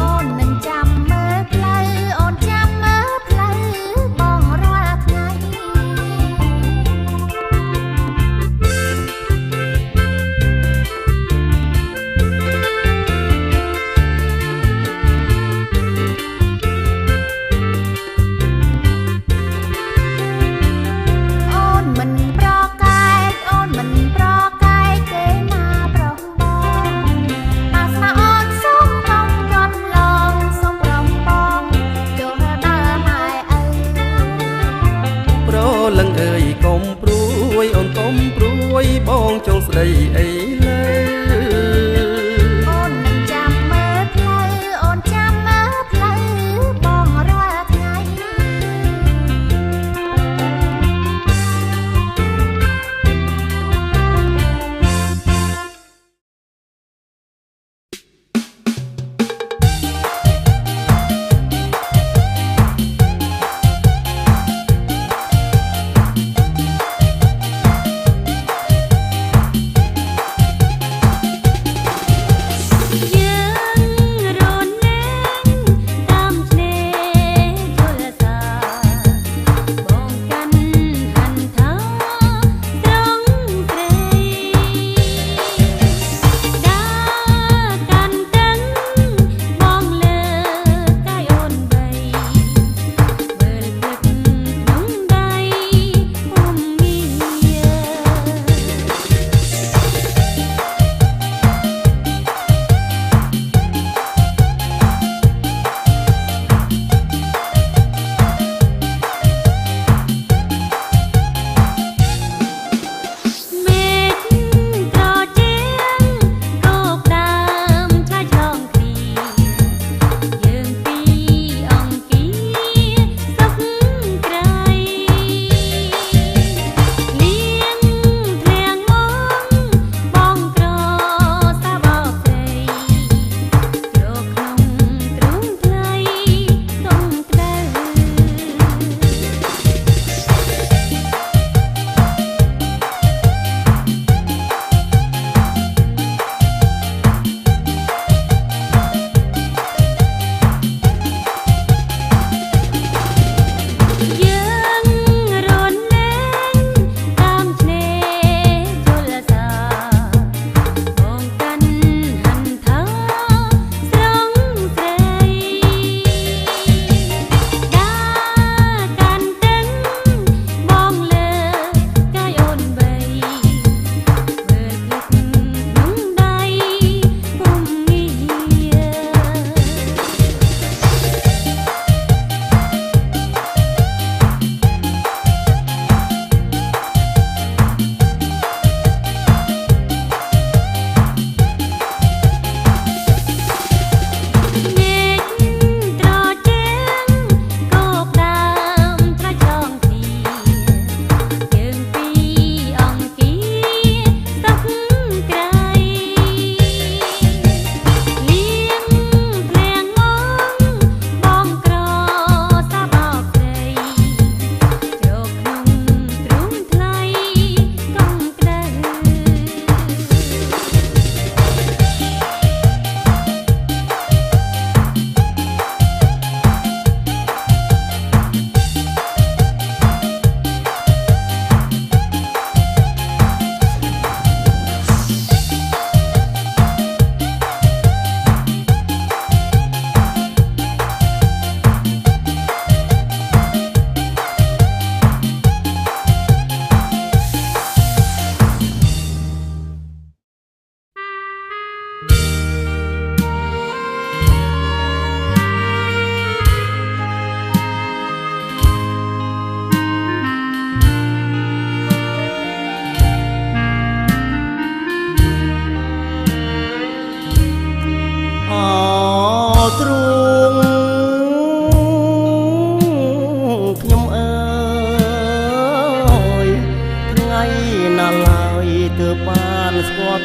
អូននឹងចាំមើលផ្លូវអូនចាំមើលផ្លូវបងរាល់ថ្ងៃអូនមិនប្រកែកអូនមិនប្រកែកទេណាប្រុសបងបើស្នាអូនសុំកុំកន់ឡងសុំប្រុសបងចូលដល់ម៉ែអើប្រលឹងអើយកុំព្រួយអូនកុំព្រួយបងចូលស្ដីអីលើអូននឹងចាំមើលផ្លូវអូនចាំមើលផ្លូវបងរាល់ថ្ងៃ អ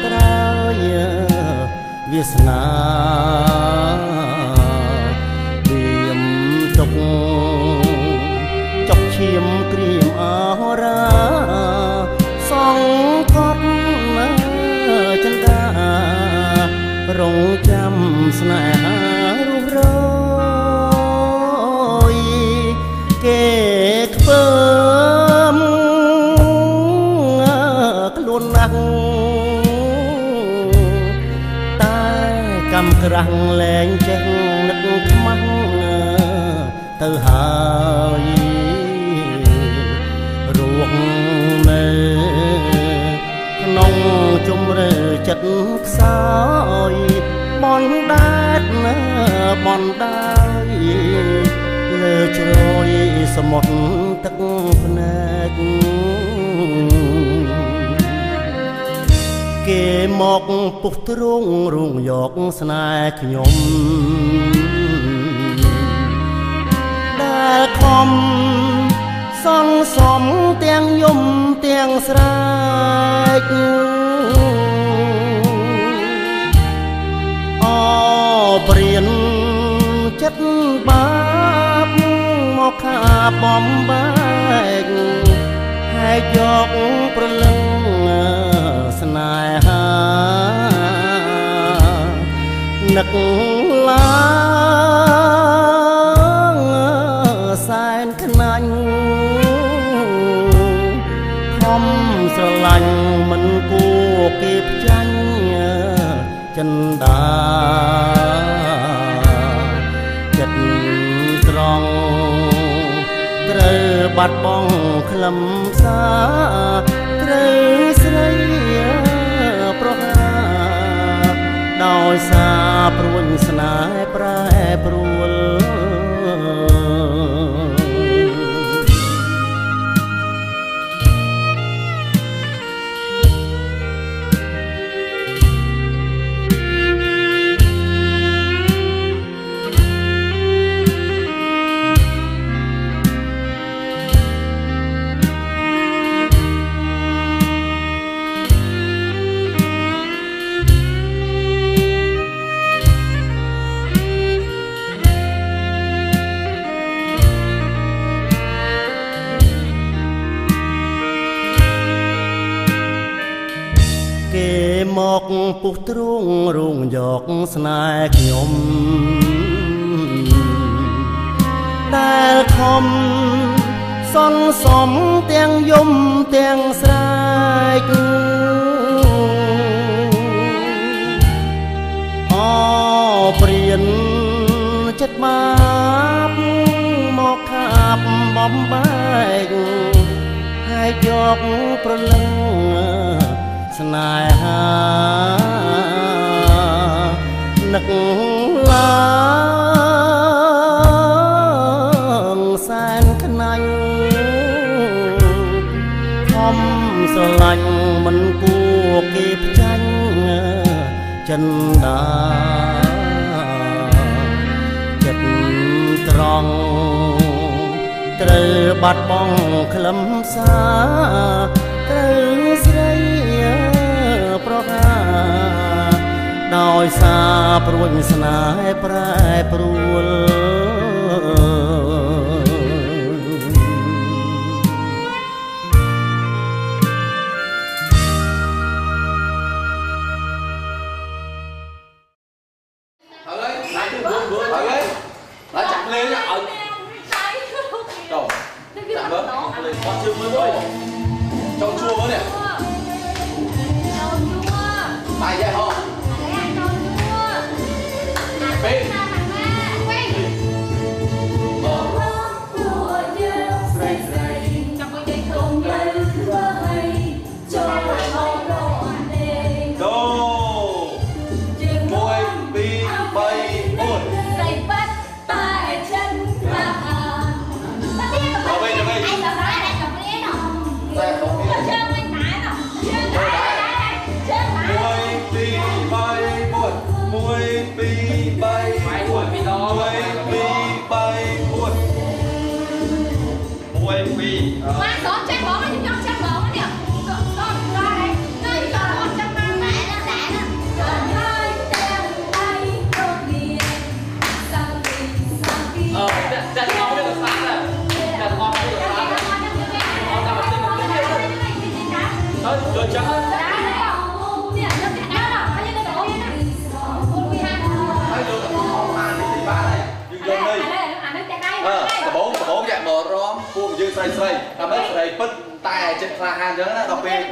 ត្រើយវាសនាវាមទុកចុកឈាមក្រៀមអរាសងផុតចិន្ការងចាំស្នេហារស់រយគេខ្ពើមខ្លួនណាស់តែកម្មក្រាំងលែងចេះនឹកខ្មាំងទៅហើយរួងនៅក្នុងជំរឿចិត្តខ្សោយបនដាតណាបនដាយលើជ្រោយសមុទ្រទឹកភ្នែកគេមកពុះទ្រង់រួងយកស្នេហ៍ខ្ញុំដែលខំសងសំទាំងយំទាំងស្រែកអព្រានចិត្តបាបមកខាបំបែកហើយយកប្រលឹងស្នេហានឹកឡើងសែនខ្នាញ់ខំស្រឡាញ់មិនគួរគេផ្ចាញ់ចិនដាចិត្តត្រង់ត្រូវបាត់បង់ខ្លឹមសារត្រូវស្រីប្រហាដោយសារព្រួញស្នេហ៍ប្រែប្រួលមកពុះទ្រង់រួងយកស្នេហ៍ខ្ញុំដែលខំសន្សំទាំងយំទាំងស្រែកអព្រានចិត្តបាបមកខាបបំបែកហើយយកប្រលឹងស្នេហានឹកឡើងសែនខ្នាញ់ខំស្រឡាញ់មិនគួរគេផ្ចាញ់ចិនដាចិត្តត្រង់ត្រូវបាត់បង់ខ្លឹមសារត្រូវស្រីប្រហាដោយសារព្រួញស្នេហ៍ប្រែប្រួល rồi chắc bốn dạ mở róm phù dương say say làm hết say bứt tay trên pha han đó đọc về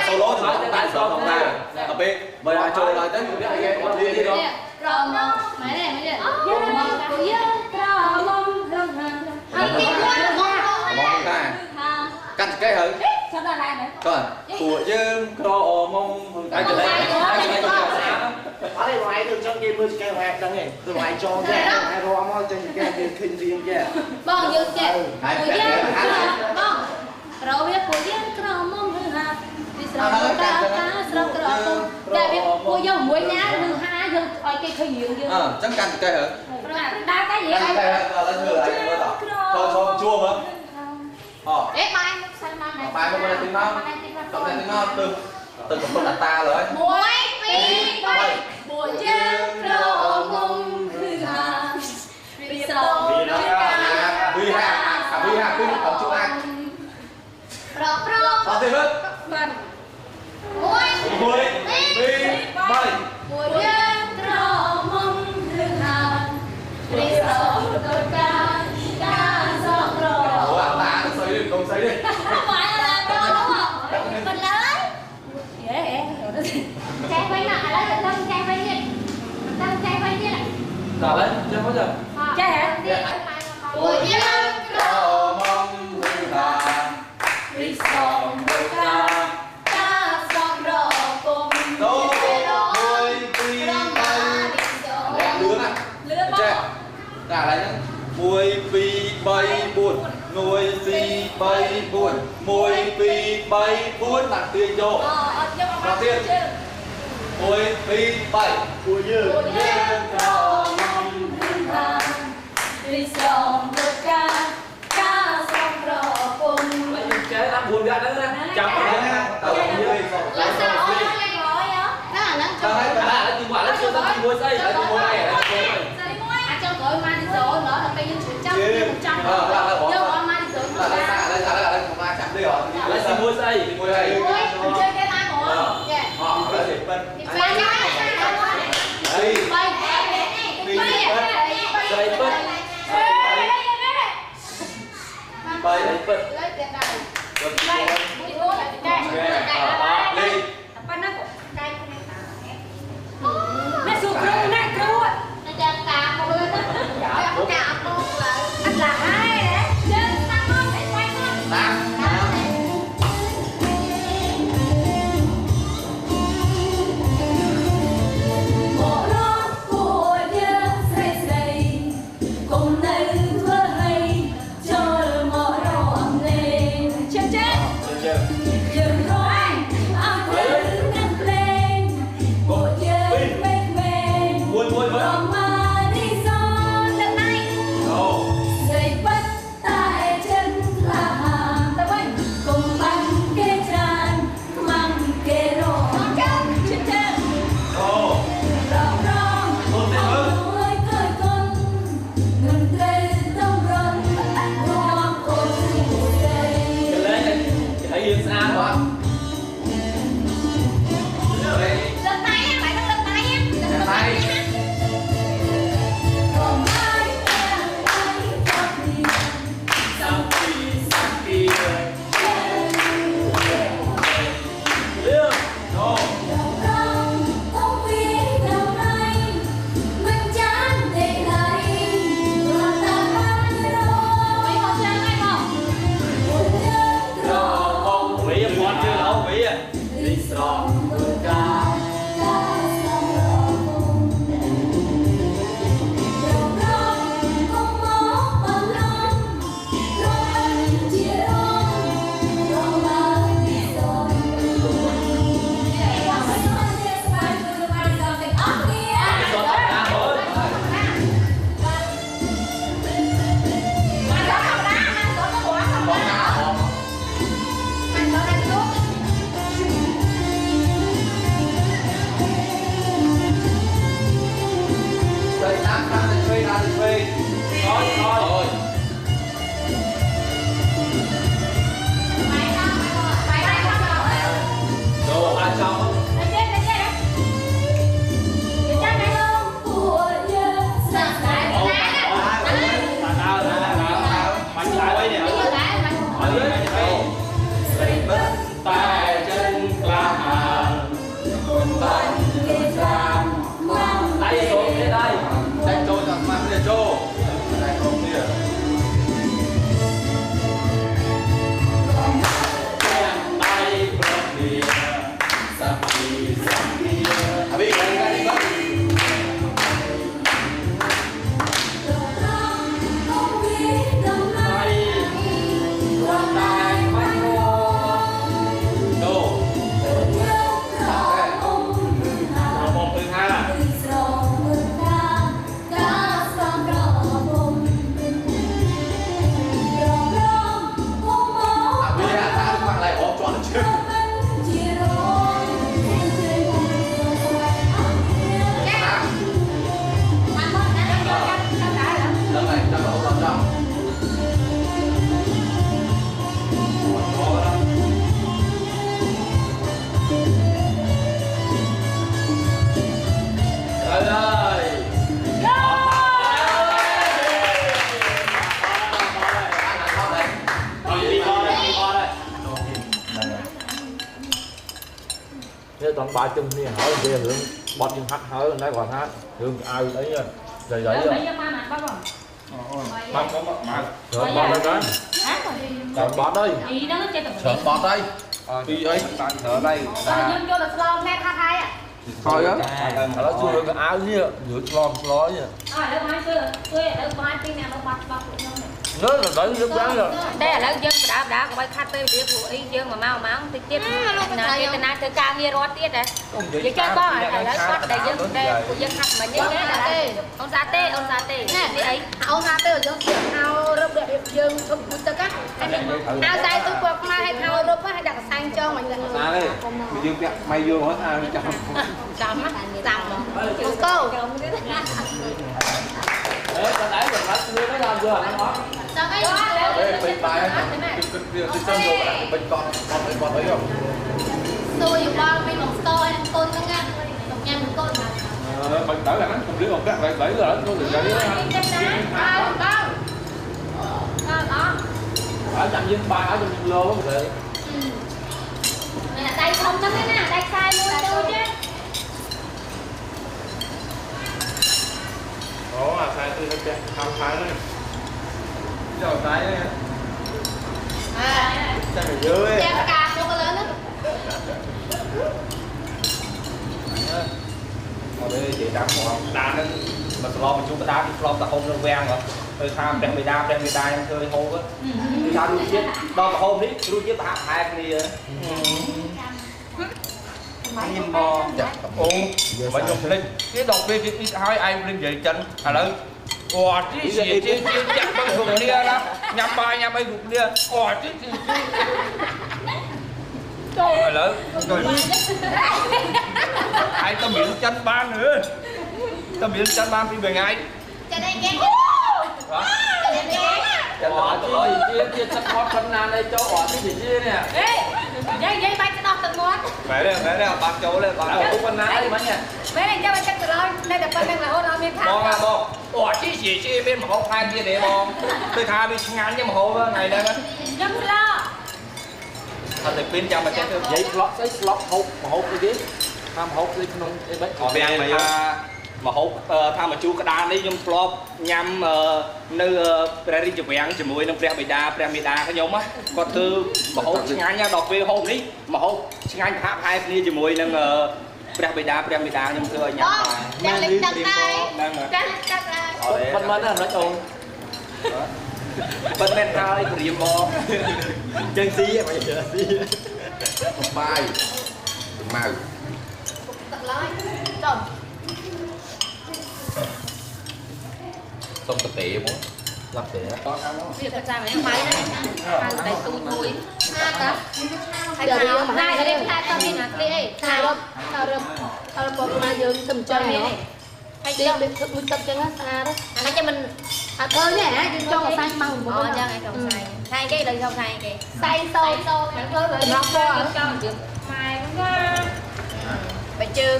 solo thì nó tay solo không ra đọc về mời ai chơi lại tới biết anh em đi đi đâu Ròm mấy này mấy này mong ta cắt cái hử còn của dương cro mong tay cái đấy ở đây ngoài thường trong game mưa cái hoạt đang này từ ngoài cho ra hai ro mong cho những cái kinh riêng kia bong dương kẹt bong rồi biết của dương cro mong hư hà vì sao ta sao cro mong để biết của dương muối nhá hư hà dương ở cái khơi dương dương chẳng cắt cái hử đa cái gì cắt cái hử là thừa lại thôi chua mà ép mai sao mai này bài một tiếng non tổng này tiếng non từ một con ta rồi muối phi bay buổi dương cro mong hư hà vì sao vi hà cứ tổng chữ anh Rò tiền hết muối phi bay buổi dương cro mong hư hà vì sao tôi ca gió cro ủa anh ta nó xây đi, không xây đi không phải là cro đúng không mình lấy dễ chạy quay nè lấy được tâm chạy quay đi tâm chạy quay đi rồi đấy chưa có giờ chạy hả buổi dương cro mong hư hà vì sao tôi ca gió cro cùng đôi phi bay lứa nè che cả lại nhá mùi phi bay buồn nuôi phi bay buồn mùi phi bay buồn đặt tiền vô đặt tiền mùi phi bay của dương cro mong hư hà vì sao tôi ca gió cro cùng chế làm buồn ra đó nè chẳng có đấy tao không như là sao ơi gọi đó là tao thấy là tiền quả là chưa tao mua xây là mua này là cho gọi mai đi rồi nữa là cây nhân chuyển trăm giờ gọi mai đi rồi nữa là không ai chạm đi rồi lấy gì mua xây mua đây mình chơi cái tay của họ là gì bên bay đi bay xây bớt bay lấy tiền này bay đi thôi là cái đi Mẹ sụp rung nè cứu ạ. nó chơi cả một bên đó cả một lại Anh là ai đấy? chơi tăng không phải quay nữa Bộ lót của nhớ say say cùng nơi thưa hay cho mọi đồ ấm lên chết dừng thôi áo thứ ngăn lên bộ chân mệt mệt còn mà đi gió lần này dây bắt tay chân là hàng ta quay cùng bánh kê tràn mang kê đồ chết rong rong ông ơi cười con ngừng cây đông run hoa cồn đầy lấy thấy yên xa quá lần tay á phải lần tay á còn ai em ai khóc đi sang kỳ liêu no rong rong không biết đâu nay mình chán để lại và ta bắt đầu mấy con chơi hay không một giấc no không quỷ con chưa đâu quỷ đi sọ ca sông rong rong không mó bằng lòng rong chia rong mang đi rồi sọ ra thôi Thế toàn ba chân đi hỏi về hướng bọt chân hát hỏi đây còn hát hướng ai đấy rồi đấy rồi bọt đây chọn bọt đây chọn bọt đây đi ấy ở đây coi á nó chưa được áo gì giữa lon lói vậy nó là đấy giúp dáng rồi đây là dân đã có bài khát tới việc của ý dân mà máu thì tiếp là từ ca nghe rót tiết đấy vậy cho con là lấy con để dân đây của dân khát mà như thế là ông sa tê đi ấy ông sa tê dân ao rớp được dân không tất cả ao sai tôi qua mai hay ao rớp hay đặt sang cho mình sao đây mày vô hết à chấm câu đấy còn đấy rồi nó mới làm vừa nó sao cái bên bài cái chân đồ bên con thấy không tôiอยู่บ้านไม่หลงโตให้คนทั้งนั้นหลงยังหลงคนมาmình đỡ là nó cùng đứa một cái vậy rồi nó được cái ở chậm dân bài ở trong lô không vậy này là tay không lắm đấy nè tay sai luôn đâu chứ ủa là sai tôi không sai đấy giờ sai đấy sai ở dưới treo cà luôn lớn đó ở đây chị đám họ đá nó mà lo mình chúng ta đá đi lo ta không nó quen rồi tôi tham đem người ta em chơi hô á đi ra đuôi chết đo mà hôm đi đuôi chết ta hai cái nhìn bò ô mà dùng lên cái đầu tiên cái hai ai lên về chân à lớn ồ chứ gì chứ nhắm bằng gục lia đó nhắm bay gục lia ồ chứ trời lớn rồi ai tao miệng chân ban nữa tao miệng chân ban đi về ngay chân đây nghe chân đó trời chia chân mót phân nan đây cho ỏ cái gì chứ nè dây bay cái đó từng mót về đây bạc chỗ lên bạc chỗ phân nan đi mấy nha bé này cho bay chân rồi đây là phân đang là hôn miếng thang bong à bong ỏ chứ gì chứ bên mà hộp hai kia để bong tôi tha bị ngán nhưng mà hộp ngày đây đó nhắm lo thật thì pin cho mà chắc giấy slot hộp mà hộp cái gì tham hộp đi không cái bếp họ bèn mà hộp tham mà chu cái đàn đi nhung flop nhằm nơi đi chụp bèn chụp mùi nông premida cái nhóm á còn từ mà hộp ngay nha đọc về hộp đi mà hộp ngay hạ hai đi chụp mùi nông premida nhung thưa nhắm đang lên đặt đây bên là nó trồn bên men hai rìm bò chân xí mà giờ xí bài màu xong tập tệ muốn làm tệ việc thật ra mấy máy đấy ăn tay tôi thôi hai cái tao đi nè đi tao bỏ mà giờ tầm chân nữa hay đi được thức một tập chân á xa đó anh cho mình thôi nhé cho một xay măng một con ai trồng xay hai cái đây không xay cái xay sâu những thứ rồi nó có cho mình chừng mai cũng có phải chưa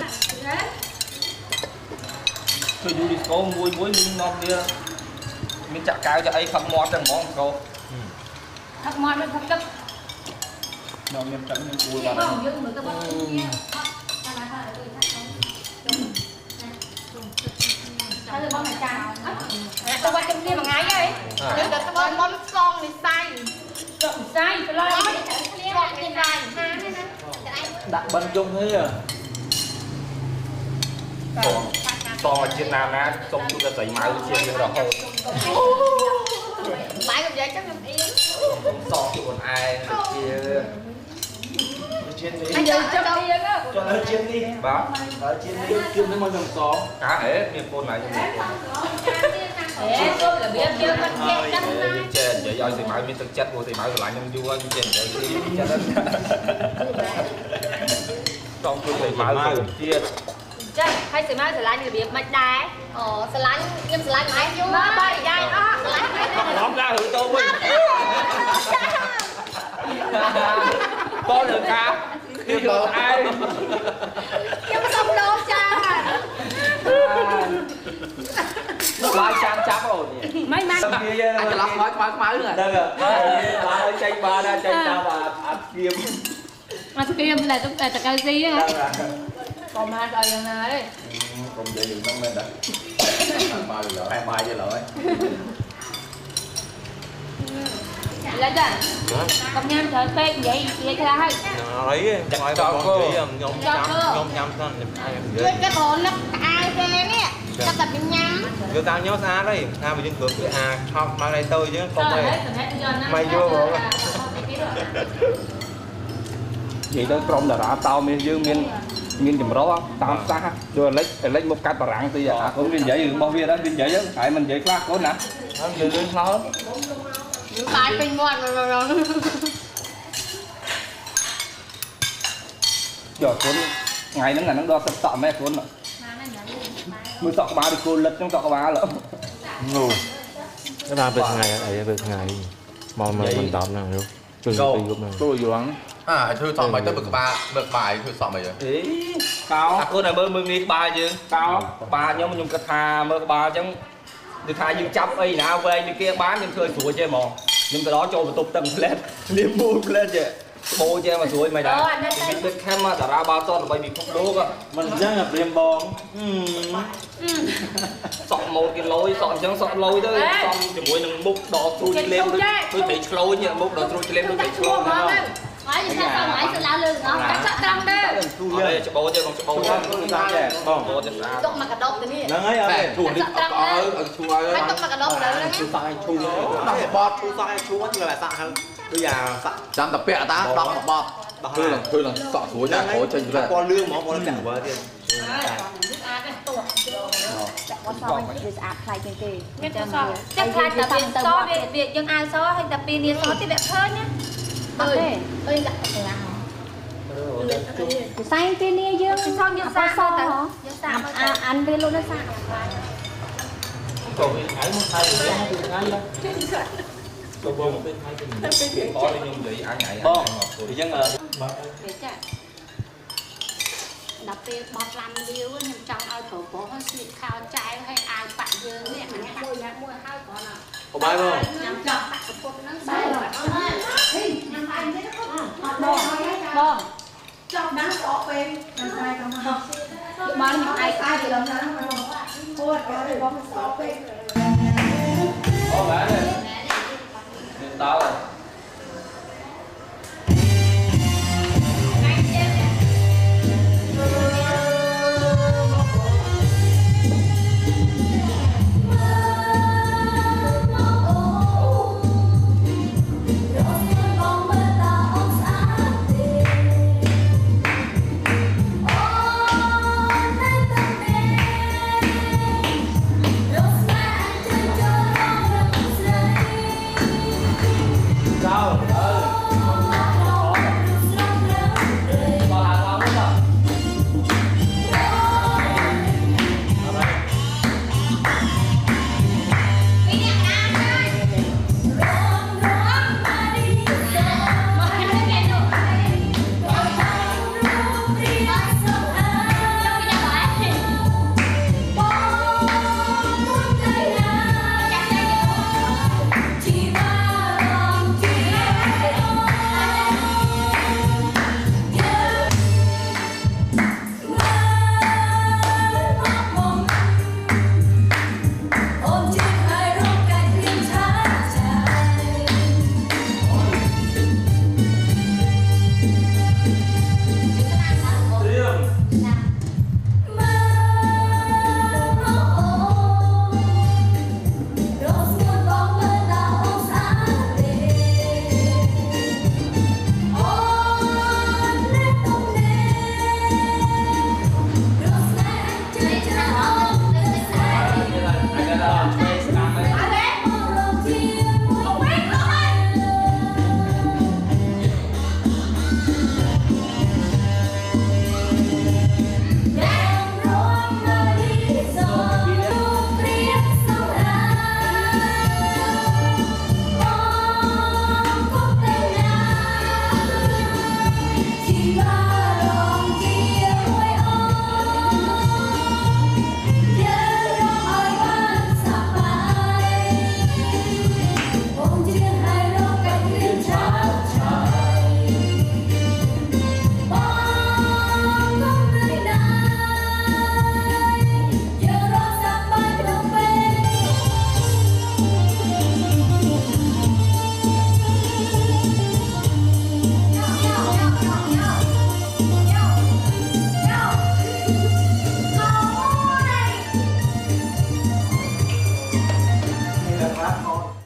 tôi đi có muối ngon kia mình chặt cao cho ấy không mót trong món cô thật mót nó thật cấp nó miếng trắng miếng cua vào đây con này chào tôi qua trong kia mà ngay vậy đừng đặt con con này sai phải lo đi đặt bên chung thế à to trên nam á xong chúng ta dậy máu trên cái đó mãi cũng vậy chắc làm yên so chứ còn ai kia trên đi anh giờ cho yên á cho nó trên đi bảo ở trên đi trên với môi dòng so cá hết miền côn này là biết chưa mình chết chắc trên vậy do thì mãi biết thực chất của thì mãi lại nhân vua trên vậy thì cho nên trong tôi thì mãi kia chơi hay sửa mai sửa lại như việc mạch đá sửa lại nhưng sửa lại máy vô nó bay dài đó không ra hưởng tôi mình có được cá khi được ai nhưng mà không đâu cha nó lại chạm chắp rồi mấy má anh lọc khói rồi đây rồi lại chơi ba ra chơi tao và ăn game mà tôi kia là tôi là cao gì á còn mà đòi giờ nào đấy còn vậy đừng tăng lên đã hai mai vậy lợi lên đây cầm nhâm trời phê vậy ra hơi lấy ngoài bao con nhom nhâm con cái bộ nó ai thế nè ta tập nhắm cứ tao nhớ xa đấy tao bị dân cửa cái học mà này tôi chứ không mày vô rồi vậy đó trong là đã tao miền dương miền chùm rõ tam xa rồi lấy một cát bà rạng thì cũng viên vậy bao viên đó viên vậy đó tại mình vậy khác có nè nó vừa lên nó tại bên ngoài rồi giờ cuốn ngày nó đo sập sọ mẹ cuốn rồi mưa sọ ba được cuốn lật trong sọ ba lắm ngủ cái nào về ngày ấy về ngày mà mình đọc nào luôn từng tôi doán thư sọ mày tới bực bài thư sọ mày ý cao cô này mưa đi bài chứ cao ba nhóm nhung cà thà mưa ba chẳng được thà như chắp ấy nào về như kia bán nhưng khơi sủa chơi mò nhưng cái đó cho một tục tầng lên niềm vui lên chứ bố chơi mà sủi mày đã biết khem mà ra ba son bởi vì không đố cơ mình rất là riêng bong sọn một cái lối sọn chẳng sọn lối thôi xong thì mỗi lần múc đỏ trôi lên tôi thấy lối như múc đỏ trôi lên tôi thấy lối nữa nói gì sao mãi sự lao lưng nó chắc chắc trăng đấy đây cho bố chơi không cho bố chơi không bố chơi sao tụng mà cả độc thế nó ấy ở thu đi thu ơi tụng mà cả độc đấy thu sai thu nó bọt thu sai thu như là sao hơn bây giờ chẳng tập bẹ ta đọc bọt thôi là sọ suối nhà khối trên rồi con lương mà con chẳng với tiền chắc khai tập việc so việc dân ai so hay tập pin so thì đẹp hơn nhé ơi gặp phải làm xanh pin nia dương xong như sao hả ăn pin luôn nó sao còn hải muốn thay thì không thay tôi bông một cái thay cái bỏ đi nhung vậy ăn nhảy bông thì dân đập tiền bọt làm điếu nhưng trong ai thổ bố hơi xịt khao trái hay ai bạn dương này mình mua hai con nào có bài không nhắm chọn bạn của cô nó sai rồi nhắm anh thế nó không trong đáng rõ bên sai không mà những ai sai thì làm sao mà cô cái có một rõ bên có bé này tao